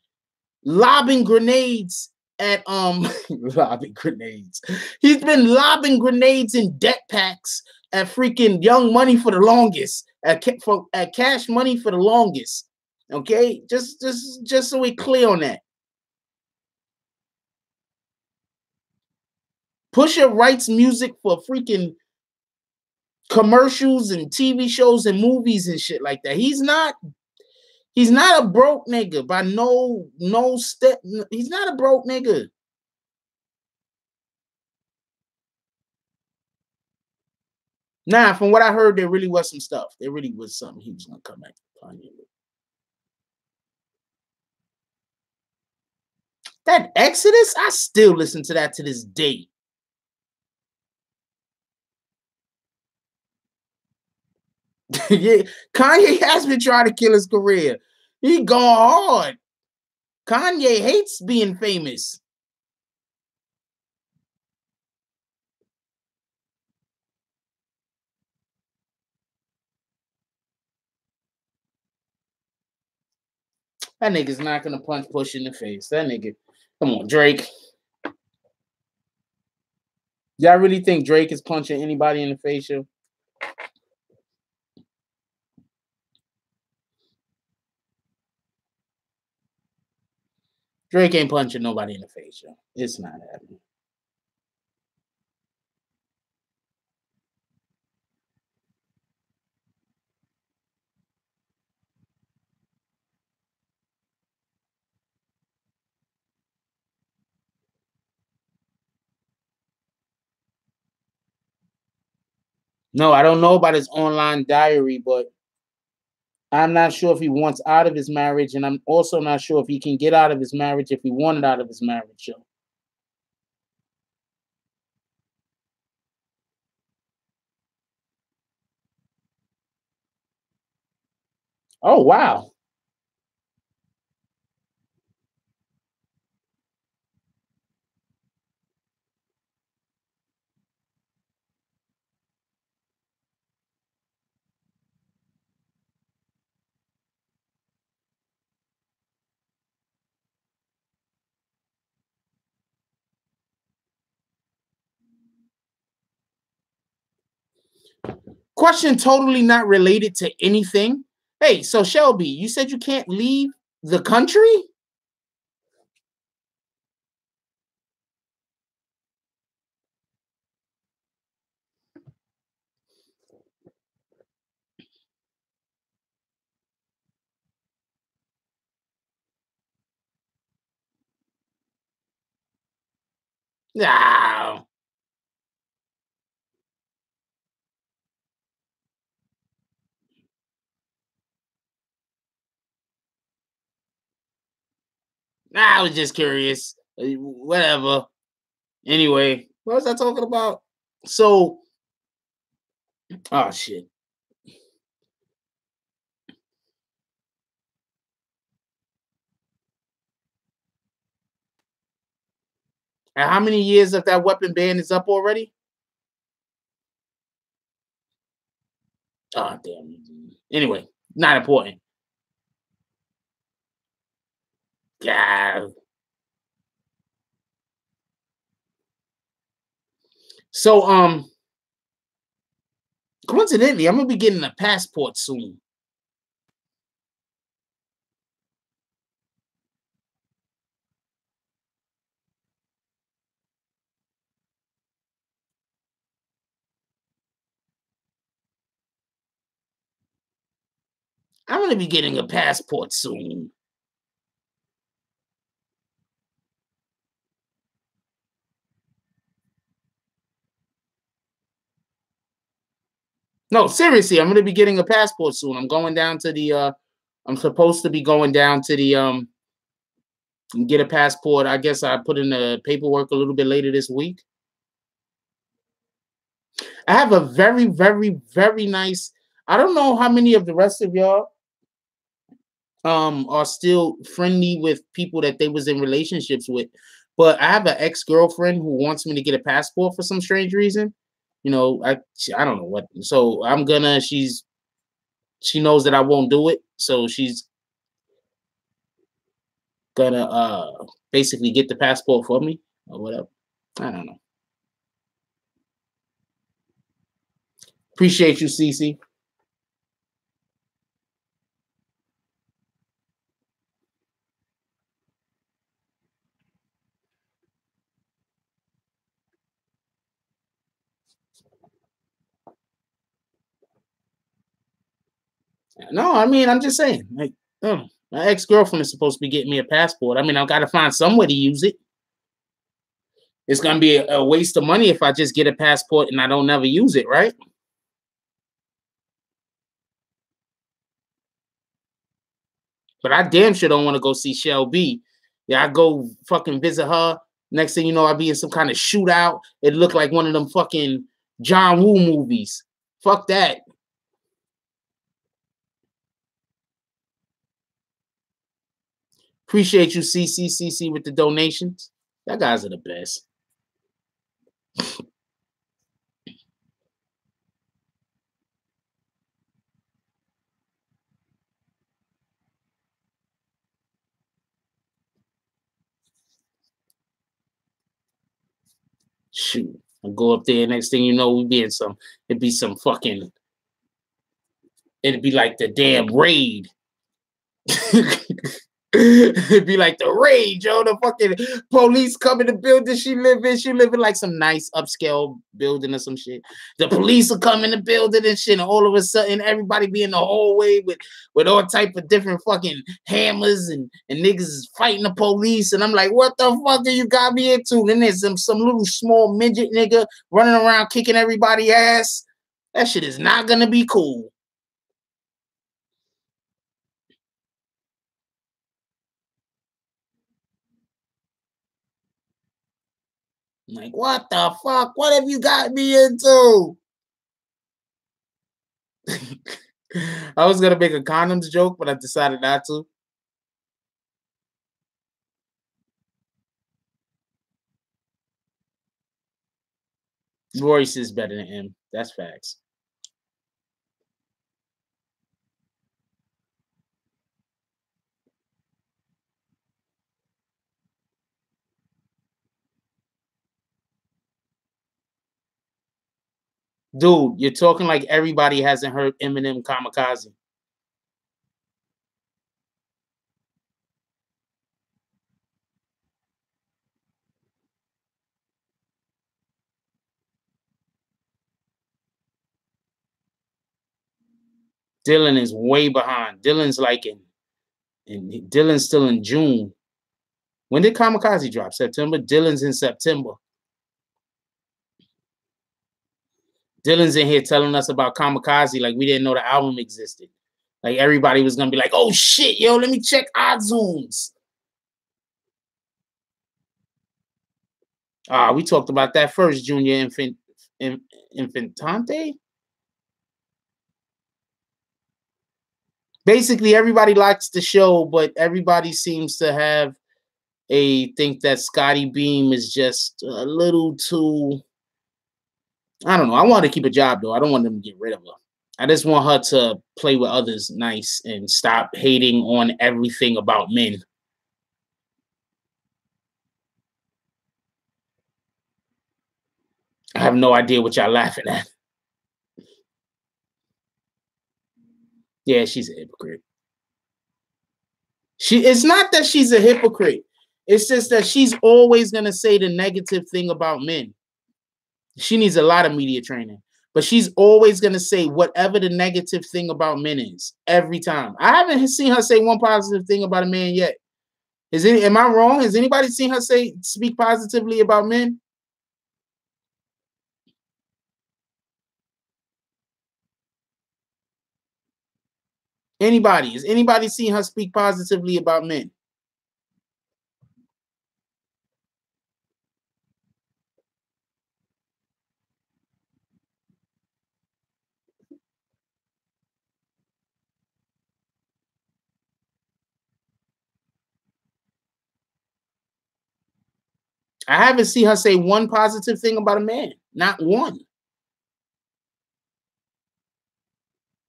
lobbing grenades at lobbing grenades. He's been lobbing grenades in debt packs at freaking Young Money for the longest. At Cash Money for the longest. Okay, just so we're clear on that. Pusha writes music for freaking commercials and TV shows and movies and shit like that. He's not a broke nigga by no step. He's not a broke nigga. Nah, from what I heard, there really was some stuff. There really was something he was gonna come back to Kanye with. That Exodus, I still listen to that to this day. Yeah, Kanye has been trying to kill his career. He going hard. Kanye hates being famous. That nigga's not gonna punch Push in the face. That nigga, come on, Drake. Y'all really think Drake is punching anybody in the face, yo? Drake ain't punching nobody in the face, yo. It's not happening. No, I don't know about his online diary, but I'm not sure if he wants out of his marriage, and I'm also not sure if he can get out of his marriage if he wanted out of his marriage, yo. Oh wow. Question totally not related to anything. Hey, so Shelby, you said you can't leave the country? No. I was just curious. Whatever. Anyway, what was I talking about? So, oh shit. And how many years of that weapon ban is up already? Oh damn. Anyway, not important. Yeah. So coincidentally, I'm gonna be getting a passport soon. I'm gonna be getting a passport soon. No, seriously, I'm gonna be getting a passport soon. I'm going down to the I'm supposed to be going down to the get a passport. I guess I put in the paperwork a little bit later this week. I have a very, very, very nice. I don't know how many of the rest of y'all are still friendly with people that they was in relationships with, but I have an ex-girlfriend who wants me to get a passport for some strange reason. You know, I don't know what. So I'm gonna. She knows that I won't do it, so she's gonna basically get the passport for me or whatever. I don't know. Appreciate you, Cece. No, I mean I'm just saying, like, my ex girlfriend is supposed to be getting me a passport. I mean, I've got to find some way to use it. It's gonna be a waste of money if I just get a passport and I don't never use it, right? But I damn sure don't want to go see Shelby. Yeah, I go fucking visit her. Next thing you know, I be in some kind of shootout. It looked like one of them fucking John Woo movies. Fuck that. Appreciate you, CCCC, with the donations. That guys are the best. Shoot. I go up there, next thing you know, we be in some, it'd be some fucking, it'd be like the damn raid. It'd be like the raid, yo. The fucking police come in the building she live in. She live in like some nice upscale building or some shit. The police will come in the building and shit, and all of a sudden everybody be in the hallway with all type of different fucking hammers and niggas is fighting the police. And I'm like, what the fuck do you got me into? Then there's some little small midget nigga running around kicking everybody's ass. That shit is not gonna be cool. I'm like, what the fuck? What have you got me into? I was gonna make a condoms joke, but I decided not to. Royce is better than him. That's facts. Dude, you're talking like everybody hasn't heard Eminem Kamikaze. Dylan is way behind. Dylan's like Dylan's still in June. When did Kamikaze drop? September? Dylan's in September. Dylan's in here telling us about Kamikaze like we didn't know the album existed. Like everybody was gonna be like, oh shit, yo, let me check iTunes. We talked about that first, Junior Infantante. Basically, everybody likes the show, but everybody seems to have think that Scottie Beam is just a little too. I don't know. I want her to keep a job though. I don't want them to get rid of her. I just want her to play with others nice and stop hating on everything about men. I have no idea what y'all laughing at. Yeah, she's a hypocrite. It's not that she's a hypocrite. It's just that she's always going to say the negative thing about men. She needs a lot of media training, but she's always going to say whatever the negative thing about men is every time. I haven't seen her say one positive thing about a man yet. Am I wrong? Has anybody seen her speak positively about men? Anybody? Has anybody seen her speak positively about men? I haven't seen her say one positive thing about a man. Not one.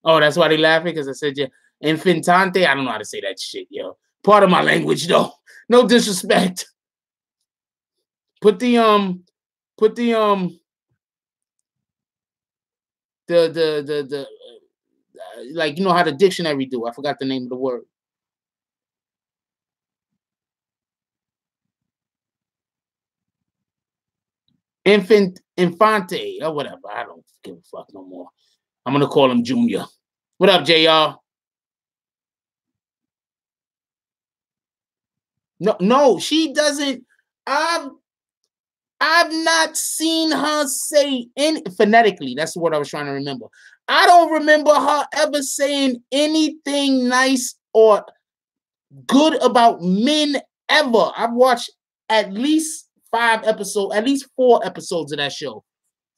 Oh, that's why they laughing? Because I said, yeah, infantante. I don't know how to say that shit, yo. Part of my language, though. No disrespect. Put the like, you know how the dictionary do. I forgot the name of the word. Infante or whatever. I don't give a fuck no more. I'm gonna call him Junior. What up, JR? No, she doesn't. I've not seen her say phonetically. That's what I was trying to remember. I don't remember her ever saying anything nice or good about men ever. I've watched at least 4 episodes of that show.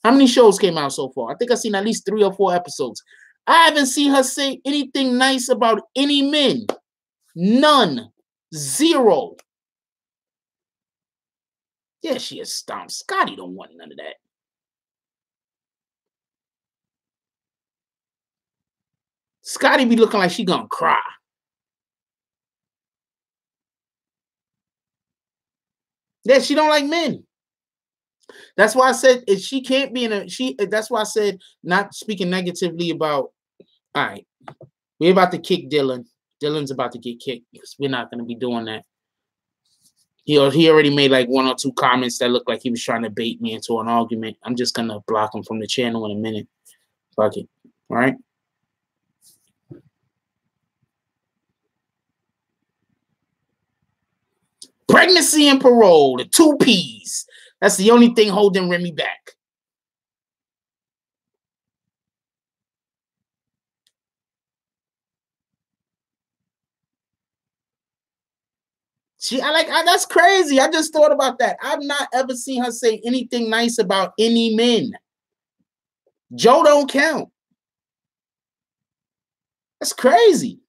How many shows came out so far? I think I've seen at least 3 or 4 episodes. I haven't seen her say anything nice about any men. None. Zero. Yeah, she is stomped. Scottie don't want none of that. Scottie be looking like she gonna cry. Yeah, she don't like men. That's why I said if she can't be in a that's why I said not speaking negatively about. All right, we're about to kick Dylan. Dylan's about to get kicked because we're not gonna be doing that. He already made like 1 or 2 comments that looked like he was trying to bait me into an argument. I'm just gonna block him from the channel in a minute. Fuck it. All right. Pregnancy and parole, the 2 P's. That's the only thing holding Remy back. That's crazy. I just thought about that. I've not ever seen her say anything nice about any men. Joe don't count. That's crazy.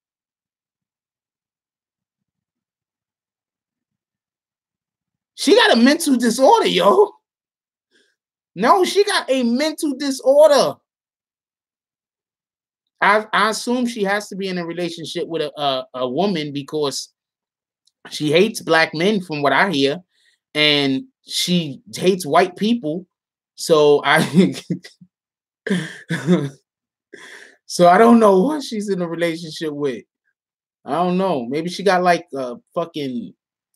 She got a mental disorder, yo. No, she got a mental disorder. I assume she has to be in a relationship with a woman because she hates black men from what I hear, and she hates white people. So I so I don't know what she's in a relationship with. I don't know. Maybe she got like a fucking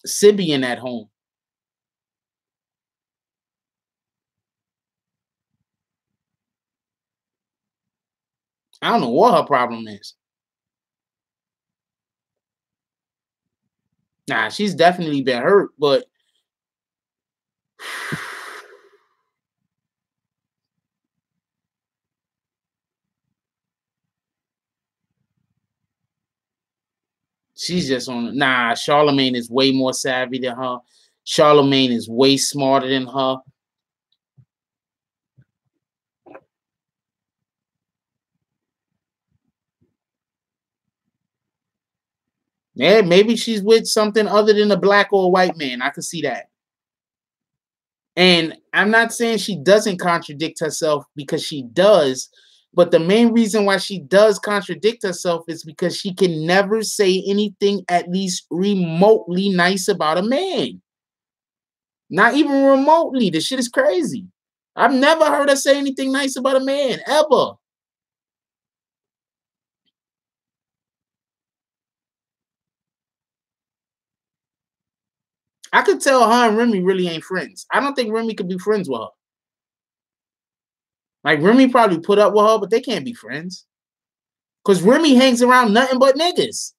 Sibian at home. I don't know what her problem is. Nah, she's definitely been hurt, but she's just on. Nah, Charlemagne is way more savvy than her. Charlemagne is way smarter than her. Yeah, maybe she's with something other than a black or a white man. I could see that. And I'm not saying she doesn't contradict herself because she does, but the main reason why she does contradict herself is because she can never say anything at least remotely nice about a man. Not even remotely. The shit is crazy. I've never heard her say anything nice about a man, ever. I could tell her and Remy really ain't friends. I don't think Remy could be friends with her. Like, Remy probably put up with her, but they can't be friends. Because Remy hangs around nothing but niggas.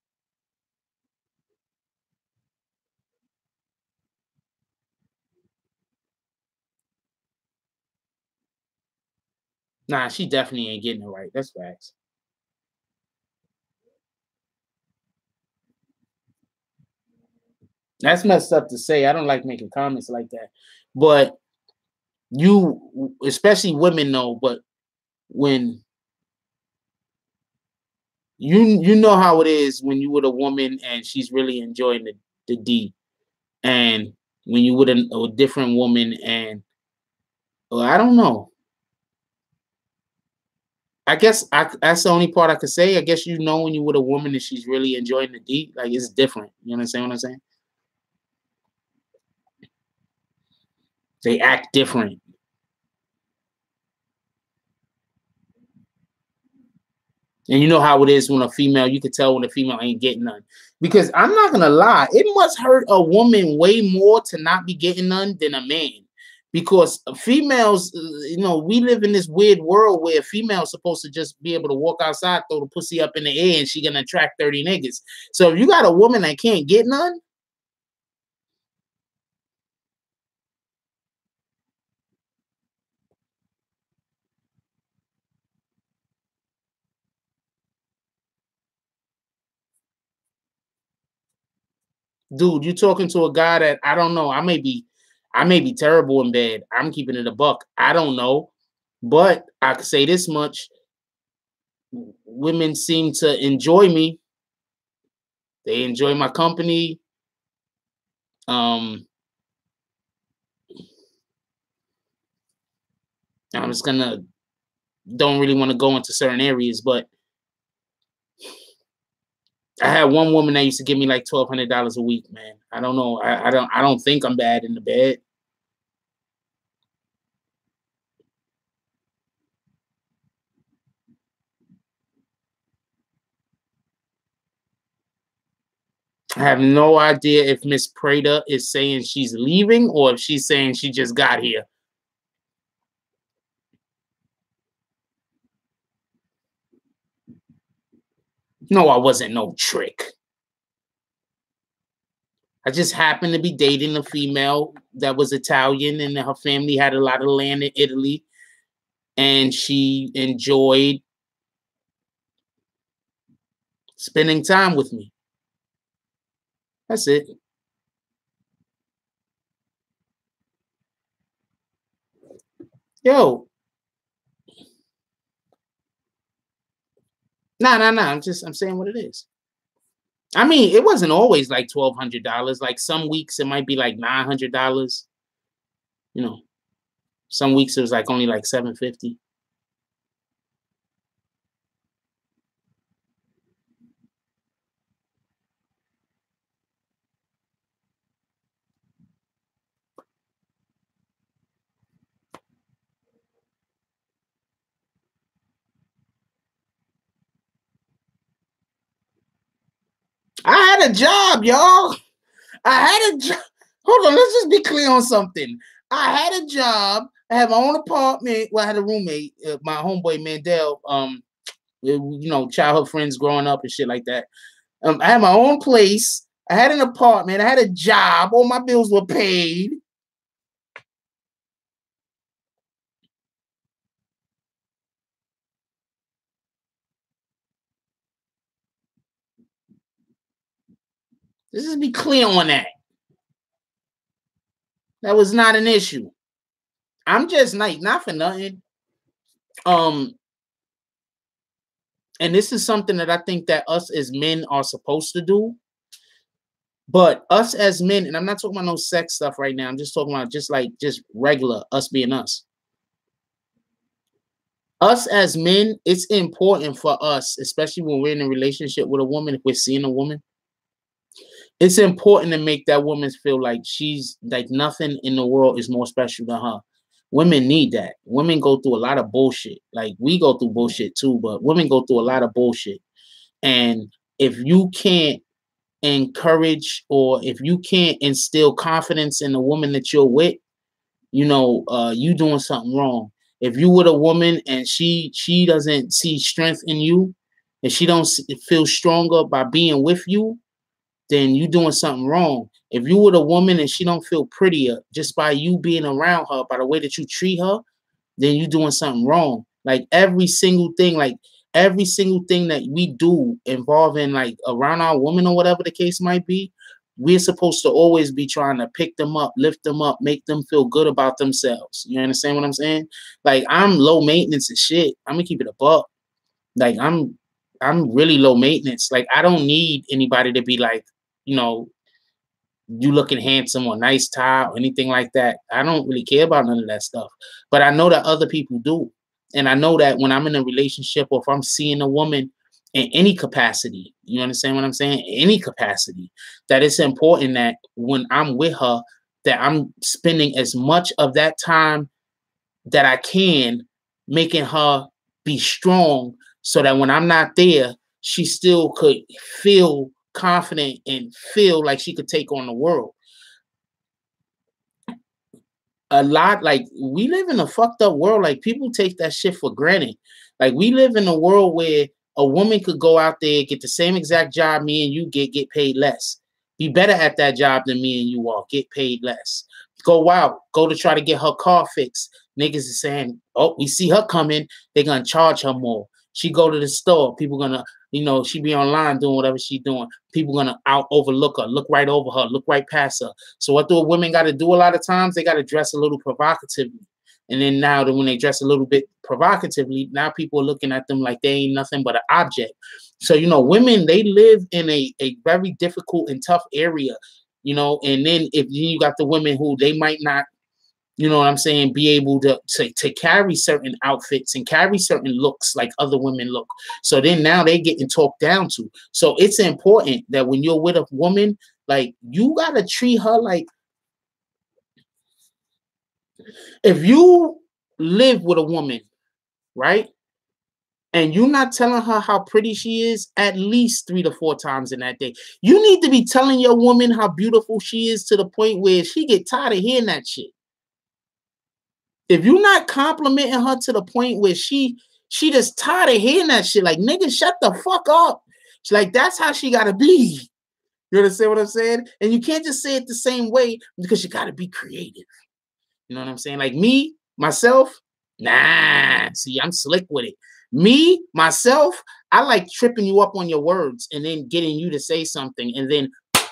Nah, she definitely ain't getting it right. That's facts. That's messed up to say. I don't like making comments like that. But you, especially women, know, but when you know how it is when you with a woman and she's really enjoying the D, and when you with a different woman and well, I don't know. I guess that's the only part I could say. I guess you know when you with a woman and she's really enjoying the D, like it's different. You understand what I'm saying? They act different. And you know how it is when a female, you can tell when a female ain't getting none. Because I'm not gonna lie, it must hurt a woman way more to not be getting none than a man. Because females, we live in this weird world where a female's supposed to just be able to walk outside, throw the pussy up in the air, and she gonna attract 30 niggas. So if you got a woman that can't get none, dude, you talking to a guy that I don't know. I may be terrible in bed. I'm keeping it a buck. I don't know. But I could say this much. Women seem to enjoy me. They enjoy my company. I'm just gonna don't really want to go into certain areas, but I had one woman that used to give me like $1,200 a week, man. I don't know. I don't think I'm bad in the bed. I have no idea if Miss Prada is saying she's leaving or if she's saying she just got here. No, I wasn't no trick. I just happened to be dating a female that was Italian and her family had a lot of land in Italy. And she enjoyed spending time with me. That's it. Yo. Nah. I'm saying what it is. I mean, it wasn't always like $1,200. Like some weeks it might be like $900. You know, some weeks it was like only like $750. I had a job, y'all. I had a job. Hold on, let's just be clear on something. I had a job. I had my own apartment. Well, I had a roommate, my homeboy Mandel. Childhood friends growing up and shit like that. I had my own place. I had an apartment. I had a job. All my bills were paid. Let's just be clear on that. That was not an issue. I'm just not for nothing. And this is something that I think that us as men are supposed to do. But us as men, and I'm not talking about no sex stuff right now. I'm just talking about just regular us being us. Us as men, it's important for us, especially when we're in a relationship with a woman, if we're seeing a woman, it's important to make that woman feel like she's like nothing in the world is more special than her. Women need that. Women go through a lot of bullshit. Like we go through bullshit too, but women go through a lot of bullshit. And if you can't encourage or if you can't instill confidence in the woman that you're with, you doing something wrong. If you with a woman and she doesn't see strength in you and she don't feel stronger by being with you, then you doing something wrong. If you with a woman and she don't feel prettier just by you being around her, by the way that you treat her, then you doing something wrong. Like every single thing that we do involving like around our woman or whatever the case might be, we're supposed to always be trying to pick them up, lift them up, make them feel good about themselves. You understand what I'm saying? Like I'm low maintenance and shit. I'm gonna keep it a buck. Like I'm really low maintenance. Like I don't need anybody to be like, you looking handsome or nice tie or anything like that. I don't really care about none of that stuff. But I know that other people do. And I know that when I'm in a relationship or if I'm seeing a woman in any capacity, you understand what I'm saying? Any capacity, that it's important that when I'm with her, that I'm spending as much of that time that I can making her be strong so that when I'm not there, she still could feel confident and feel like she could take on the world. A lot, like we live in a fucked up world. Like people take that shit for granted. Like we live in a world where a woman could go out there, get the same exact job me and you get paid less. Be better at that job than me and you are, get paid less. Go out, go to try to get her car fixed. Niggas is saying, oh, we see her coming, they're gonna charge her more. She go to the store, people gonna, she be online doing whatever she doing. People gonna overlook her, look right over her, look right past her. So what do women got to do a lot of times? They got to dress a little provocatively. And then now that when they dress a little bit provocatively, now people are looking at them like they ain't nothing but an object. So, women, they live in a very difficult and tough area. you know. And then if you got the women who they might not, you know what I'm saying, be able to carry certain outfits and carry certain looks like other women look. So then now they getting talked down to. So it's important that when you're with a woman, like, you gotta treat her like, if you live with a woman, right, and you're not telling her how pretty she is at least 3 to 4 times in that day, you need to be telling your woman how beautiful she is to the point where she get tired of hearing that shit. If you're not complimenting her to the point where she just tired of hearing that shit, like, nigga, shut the fuck up. She's like, that's how she gotta be. You understand what I'm saying? And you can't just say it the same way, because you gotta be creative. You know what I'm saying? Like me, myself, nah. See, I'm slick with it. Me, myself, I like tripping you up on your words and then getting you to say something, and then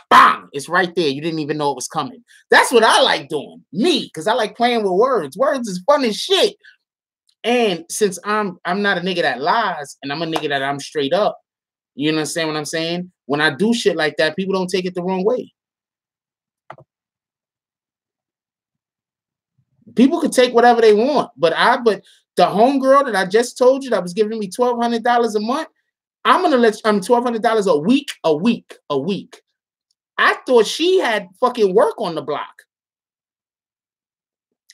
bang, it's right there. You didn't even know it was coming. That's what I like doing. Me, because I like playing with words. Words is fun as shit. And since I'm not a nigga that lies, and I'm a nigga that I'm straight up, you understand what I'm saying? When I do shit like that, people don't take it the wrong way. People could take whatever they want, but the homegirl that I just told you that was giving me $1,200 a month, I'm gonna let $1,200 a week. I thought she had fucking work on the block.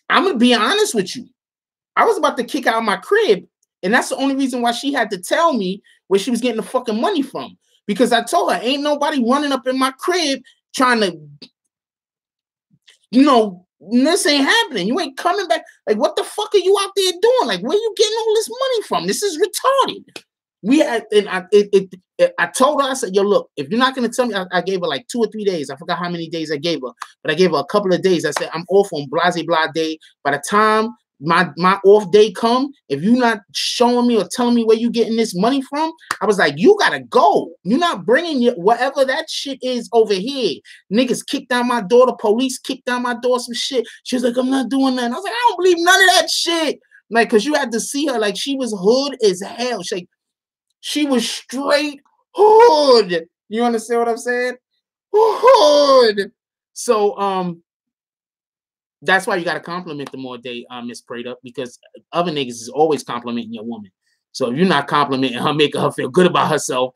I'm gonna be honest with you. I was about to kick out of my crib, and that's the only reason why she had to tell me where she was getting the fucking money from. Because I told her, ain't nobody running up in my crib trying to, you know, this ain't happening. You ain't coming back. Like, what the fuck are you out there doing? Like, where you getting all this money from? This is retarded. I told her, I said, yo, look, if you're not going to tell me, I gave her like 2 or 3 days. I forgot how many days I gave her, but I gave her a couple of days. I said, I'm off on blase blah day. By the time my off day come, if you're not showing me or telling me where you getting this money from, I was like, you gotta go. You're not bringing whatever that shit is over here. Niggas kicked down my door. The police kicked down my door, some shit. She was like, I'm not doing that. And I was like, I don't believe none of that shit. Like, because you had to see her. Like, she was hood as hell. She was straight hood. You understand what I'm saying? Hood. So, that's why you got to compliment them all day, Miss Prada, because other niggas is always complimenting your woman. So if you're not complimenting her, making her feel good about herself,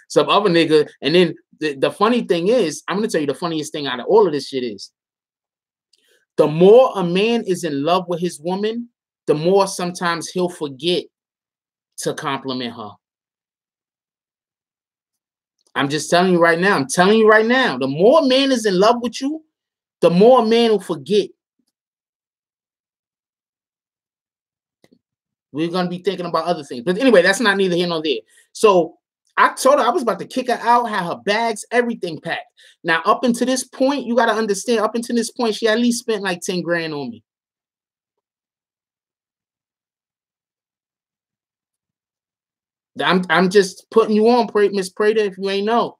some other nigga. And then the funny thing is, I'm going to tell you the funniest thing out of all of this shit is, the more a man is in love with his woman, the more sometimes he'll forget to compliment her. I'm just telling you right now. I'm telling you right now. The more a man is in love with you, the more a man will forget. We're going to be thinking about other things. But anyway, that's not neither here nor there. So I told her I was about to kick her out, have her bags, everything packed. Now, up until this point, you got to understand, up until this point, she at least spent like 10 grand on me. I'm just putting you on, Miss Prada, if you ain't know.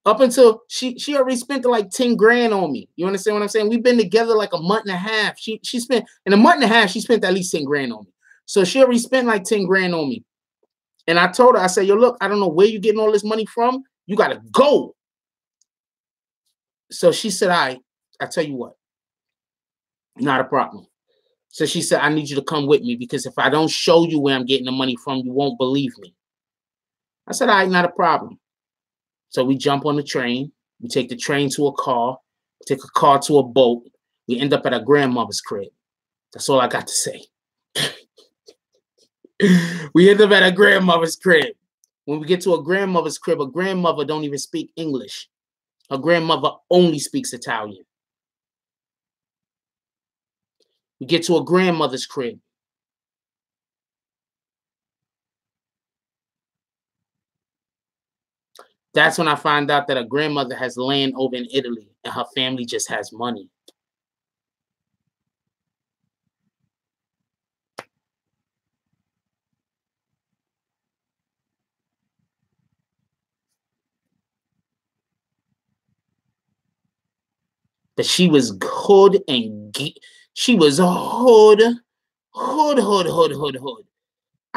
Up until she already spent like 10 grand on me. You understand what I'm saying? We've been together like a month and a half. She spent, in a month and a half, she spent at least 10 grand on me. So she already spent like 10 grand on me. And I told her, I said, yo, look, I don't know where you're getting all this money from. You got to go. So she said, I tell you what, not a problem. So she said, I need you to come with me, because if I don't show you where I'm getting the money from, you won't believe me. I said, all right, not a problem. So we jump on the train. We take the train to a car. We take a car to a boat. We end up at her grandmother's crib. That's all I got to say. We end up at her grandmother's crib. When we get to a grandmother's crib, a grandmother don't even speak English. Her grandmother only speaks Italian. We get to a grandmother's crib. That's when I find out that a grandmother has land over in Italy and her family just has money. But she was hood and she was hood. I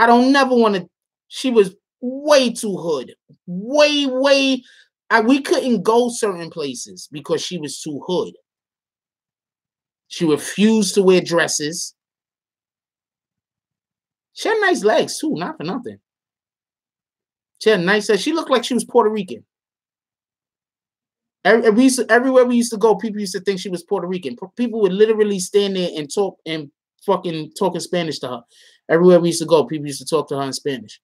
don't never want to. She was way too hood. Way. We couldn't go certain places because she was too hood. She refused to wear dresses. She had nice legs too, not for nothing. She had nice legs. She looked like she was Puerto Rican. Everywhere we used to go, people used to think she was Puerto Rican. People would literally stand there and talk and fucking talking Spanish to her. Everywhere we used to go, people used to talk to her in Spanish.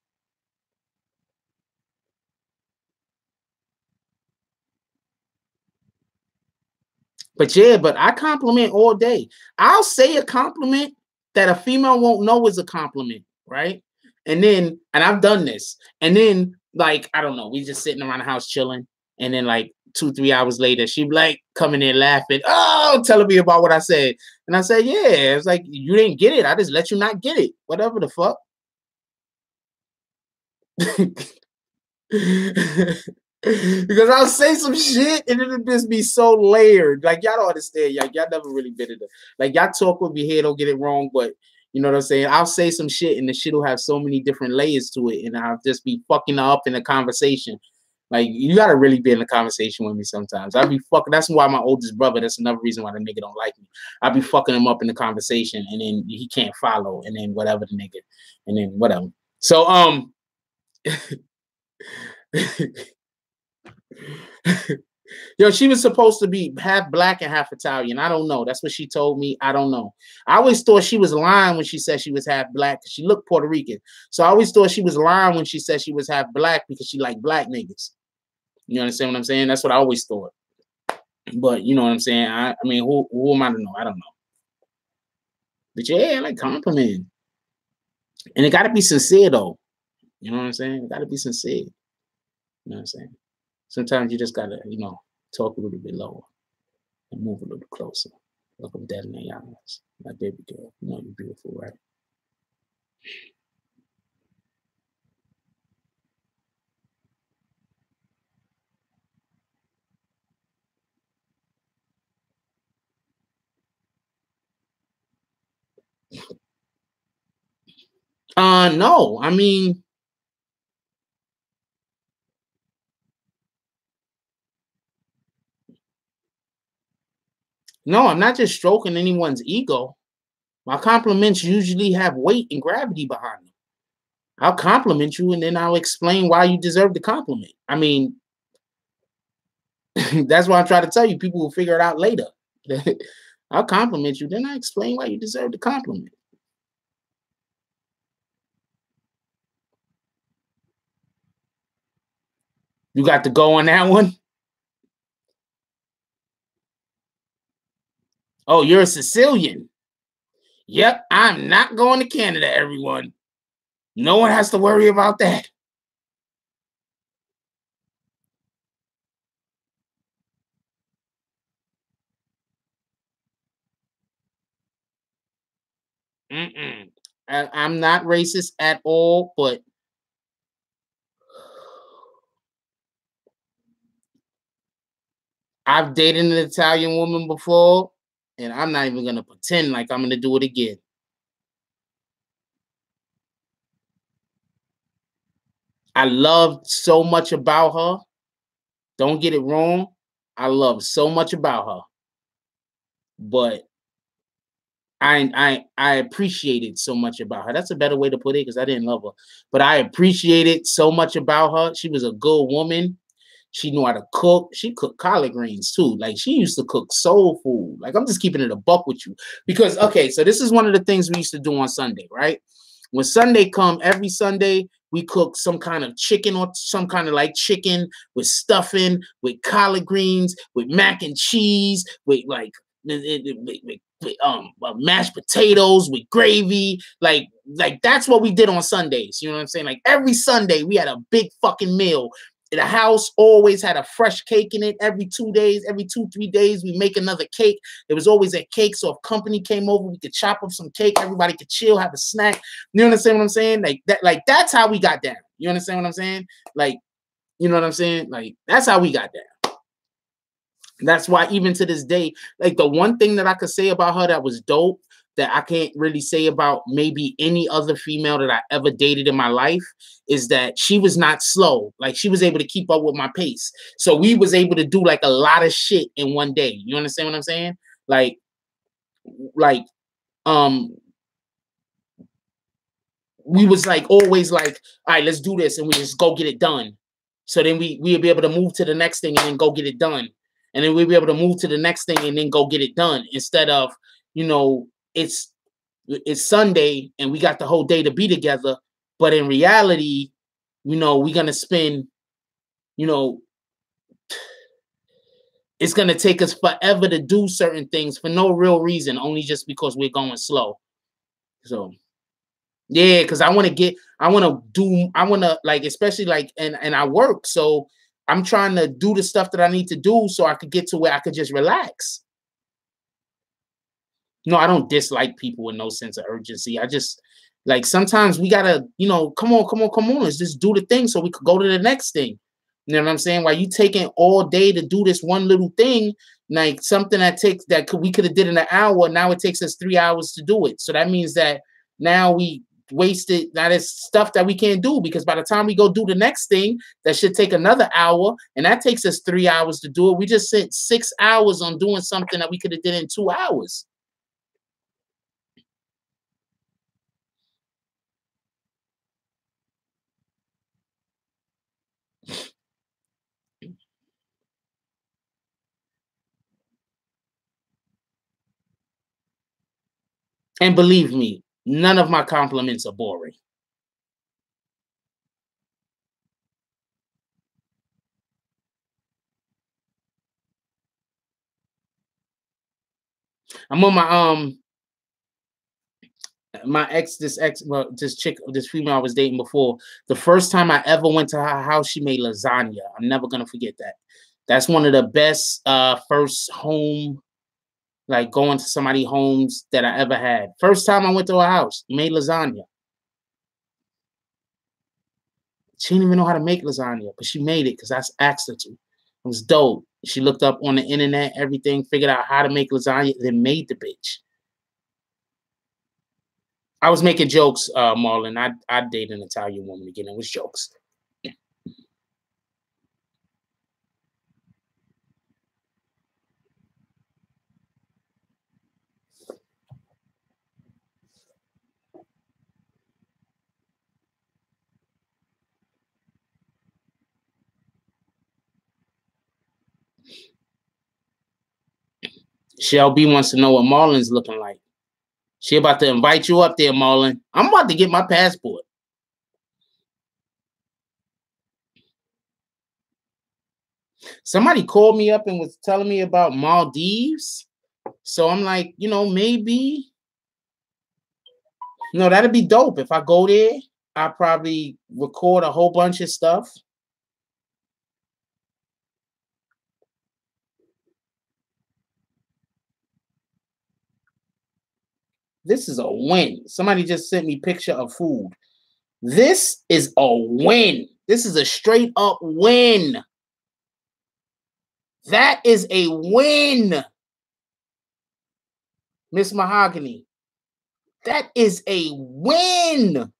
But yeah, but I compliment all day. I'll say a compliment that a female won't know is a compliment, right? And I've done this. And then, like, I don't know, we just sitting around the house chilling. And then, like, 2-3 hours later, she be like coming in laughing, oh, telling me about what I said. And I said, yeah, it's like, you didn't get it. I just let you not get it. Whatever the fuck. Because I'll say some shit and it'll just be so layered. Like, y'all don't understand. Y'all never really been in it. Like, y'all talk with me here, don't get it wrong, but you know what I'm saying? I'll say some shit and the shit will have so many different layers to it, and I'll just be fucking her up in the conversation. Like, you gotta really be in the conversation with me sometimes. I'll be fucking. That's why my oldest brother, that's another reason why the nigga don't like me. I'll be fucking him up in the conversation, and then he can't follow, and then whatever the nigga, and then whatever. So yo, she was supposed to be half black and half Italian. I don't know. That's what she told me. I don't know. I always thought she was lying when she said she was half black because she looked Puerto Rican. So I always thought she was lying when she said she was half black because she liked black niggas. You understand what I'm saying? That's what I always thought. But you know what I'm saying? I mean, who am I to know? I don't know. But yeah, I like complimenting. And it got to be sincere, though. You know what I'm saying? It got to be sincere. You know what I'm saying? Sometimes you just got to, talk a little bit lower and move a little closer. Look them dead in their eyes. My baby girl, you know you're beautiful, right? No. I mean, no, I'm not just stroking anyone's ego. My compliments usually have weight and gravity behind them. I'll compliment you and then I'll explain why you deserve the compliment. I mean, that's why I'm trying to tell you. People will figure it out later. I'll compliment you, then I explain why you deserve the compliment. You got to go on that one? Oh, you're a Sicilian. Yep, I'm not going to Canada, everyone. No one has to worry about that. I'm not racist at all, but I've dated an Italian woman before, and I'm not even going to pretend like I'm going to do it again. I loved so much about her. Don't get it wrong. I love so much about her. But I appreciated so much about her. That's a better way to put it because I didn't love her. But I appreciated so much about her. She was a good woman. She knew how to cook. She cooked collard greens too. Like, she used to cook soul food. Like, I'm just keeping it a buck with you. Because, okay, so this is one of the things we used to do on Sunday, right? When Sunday come, every Sunday, we cook some kind of chicken or some kind of like chicken with stuffing, with collard greens, with mac and cheese, with like mashed potatoes with gravy. Like that's what we did on Sundays. You know what I'm saying? Like, every Sunday we had a big fucking meal. The house always had a fresh cake in it. Every 2 days, every 2-3 days, we make another cake. There was always a cake, so if company came over, we could chop up some cake. Everybody could chill, have a snack. You understand what I'm saying? Like that's how we got down. You understand what I'm saying? Like, you know what I'm saying? Like, that's how we got down. That's why even to this day, like, the one thing that I could say about her that was dope that I can't really say about maybe any other female that I ever dated in my life is that she was not slow. Like she was able to keep up with my pace. So we was able to do like a lot of shit in one day. You understand what I'm saying? Like um we was like always like, all right, let's do this, and we just go get it done. So then we'd be able to move to the next thing and then go get it done. And then we'd be able to move to the next thing and then go get it done. Instead of, you know, it's Sunday and we got the whole day to be together. But in reality, you know, we're gonna spend, you know, it's gonna take us forever to do certain things for no real reason, only just because we're going slow. So yeah, because I want to like, especially like, and I work, so I'm trying to do the stuff that I need to do so I could get to where I could just relax. No, I don't dislike people with no sense of urgency. I just like sometimes we gotta, you know, come on, let's just do the thing so we could go to the next thing. You know what I'm saying? While you taking all day to do this one little thing, like something we could have did in an hour, now it takes us 3 hours to do it. So that means that now we wasted. Now there's stuff that we can't do because by the time we go do the next thing, that should take another hour, and that takes us 3 hours to do it. We just spent 6 hours on doing something that we could have did in 2 hours. And believe me, none of my compliments are boring. I'm on my this chick, this female I was dating before. The first time I ever went to her house, she made lasagna. I'm never gonna forget that. That's one of the best first home, like going to somebody's homes that I ever had. First time I went to her house, made lasagna. She didn't even know how to make lasagna, but she made it because I asked her to. It was dope. She looked up on the internet, everything, figured out how to make lasagna, then made the bitch. I was making jokes, Marlon. I'd date an Italian woman again. It was jokes. Shelby wants to know what Marlon's looking like. She about to invite you up there, Marlon. I'm about to get my passport. Somebody called me up and was telling me about Maldives. So I'm like, you know, maybe. No, that'd be dope. If I go there, I'll probably record a whole bunch of stuff. This is a win. Somebody just sent me a picture of food. This is a win. This is a straight up win. That is a win, Miss Mahogany. That is a win.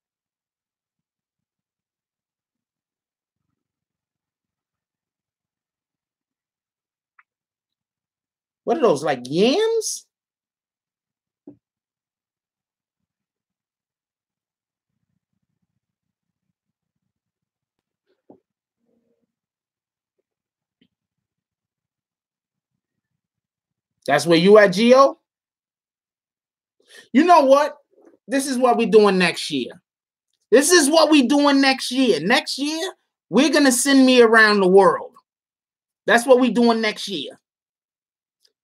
What are those, like yams? That's where you at, Gio? You know what? This is what we're doing next year. This is what we're doing next year. Next year, we're going to send me around the world. That's what we're doing next year.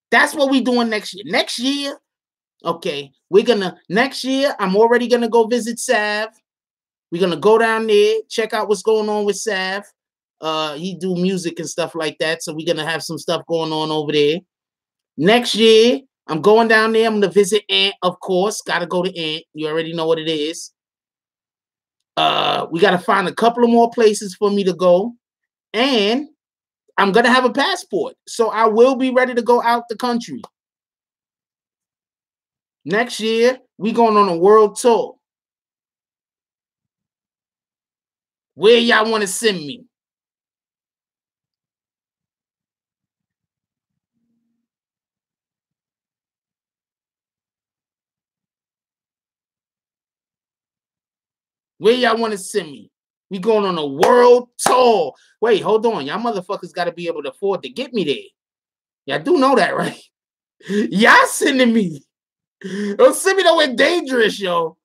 That's what we're doing next year. Next year, okay, next year, I'm already going to go visit Sav. We're going to go down there, check out what's going on with Sav. He do music and stuff like that, so we're going to have some stuff going on over there. Next year, I'm going down there. I'm going to visit Aunt, of course. Got to go to Aunt. You already know what it is. We got to find a couple of more places for me to go. And I'm going to have a passport. So I will be ready to go out the country. Next year, we going on a world tour. Where y'all want to send me? Where y'all want to send me? We going on a world tour. Wait, hold on. Y'all motherfuckers got to be able to afford to get me there. Y'all do know that, right? Y'all sending me. Don't send me nowhere dangerous, yo.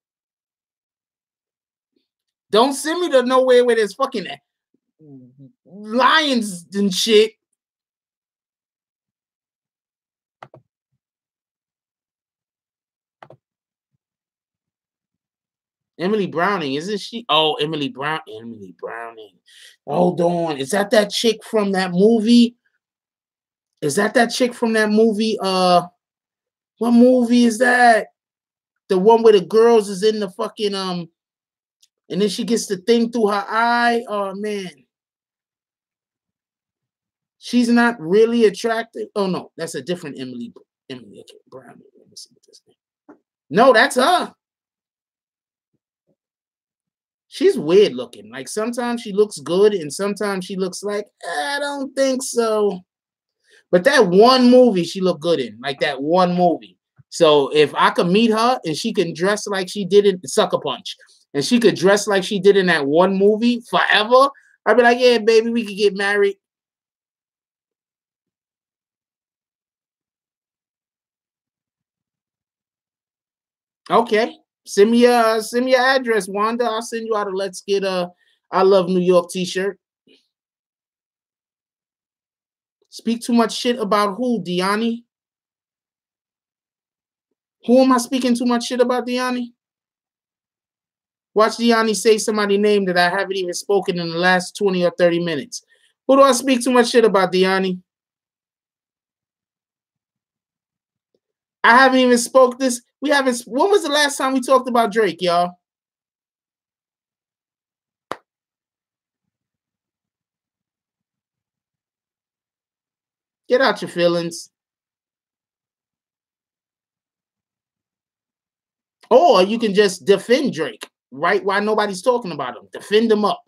Don't send me to nowhere where there's fucking lions and shit. Emily Browning, isn't she? Oh, Emily Browning. Hold on. Is that chick from that movie? Is that chick from that movie? What movie is that? The one where the girls is in the fucking and then she gets the thing through her eye. Oh man. She's not really attractive. Oh no, that's a different Emily Browning. Let me see what this name. No, that's her. She's weird looking. Like sometimes she looks good and sometimes she looks like, I don't think so. But that one movie she looked good in, like that one movie. So if I could meet her and she can dress like she did in Sucker Punch, and she could dress like she did in that one movie forever, I'd be like, yeah, baby, we could get married. Okay. Send me your address, Wanda. I'll send you out a Let's Get I Love New York t-shirt. Speak too much shit about who, Deani? Who am I speaking too much shit about, Deani? Watch Deani say somebody's name that I haven't even spoken in the last 20 or 30 minutes. Who do I speak too much shit about, Deani? I haven't even spoke this. We haven't. When was the last time we talked about Drake, y'all? Get out your feelings. Or you can just defend Drake, right? Why nobody's talking about him. Defend him up.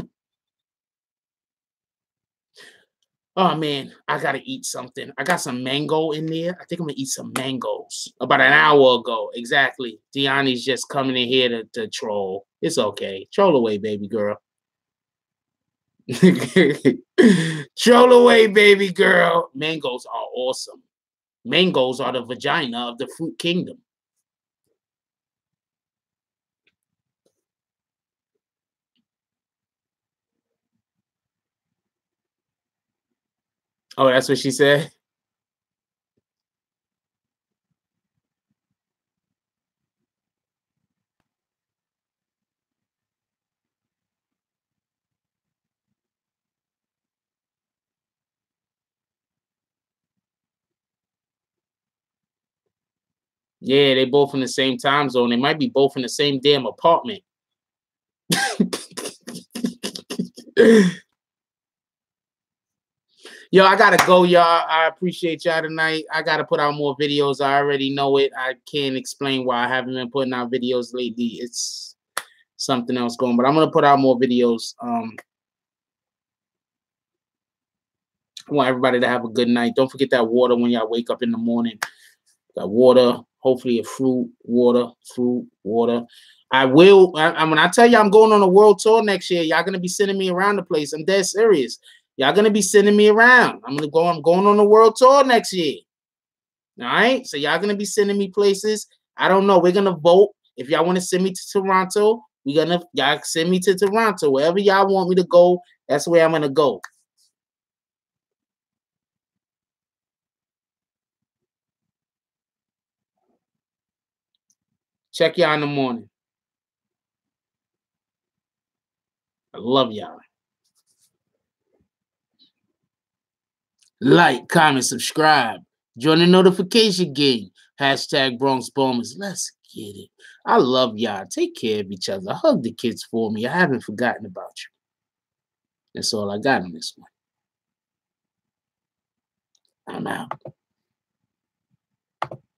Oh man, I gotta eat something. I got some mango in there. I think I'm gonna eat some mangoes. About an hour ago, exactly. Deani's just coming in here to troll. It's okay. Troll away, baby girl. Troll away, baby girl. Mangoes are awesome. Mangoes are the vagina of the fruit kingdom. Oh, that's what she said? Yeah, they both in the same time zone. They might be both in the same damn apartment. Yo, I gotta go, y'all. I appreciate y'all tonight. I gotta put out more videos. I already know it. I can't explain why I haven't been putting out videos lately. It's something else going, but I'm gonna put out more videos. I want everybody to have a good night. Don't forget that water when y'all wake up in the morning. That water, hopefully a fruit, water. I will. When I tell you I'm going on a world tour next year, y'all gonna be sending me around the place. I'm dead serious. Y'all gonna be sending me around. I'm going on a world tour next year. All right. So y'all gonna be sending me places. I don't know. We're gonna vote. If y'all want to send me to Toronto, y'all send me to Toronto. Wherever y'all want me to go, that's where I'm gonna go. Check y'all in the morning. I love y'all. Like, comment, subscribe. Join the notification gang. Hashtag Bronx Bombers. Let's get it. I love y'all. Take care of each other. Hug the kids for me. I haven't forgotten about you. That's all I got on this one. I'm out.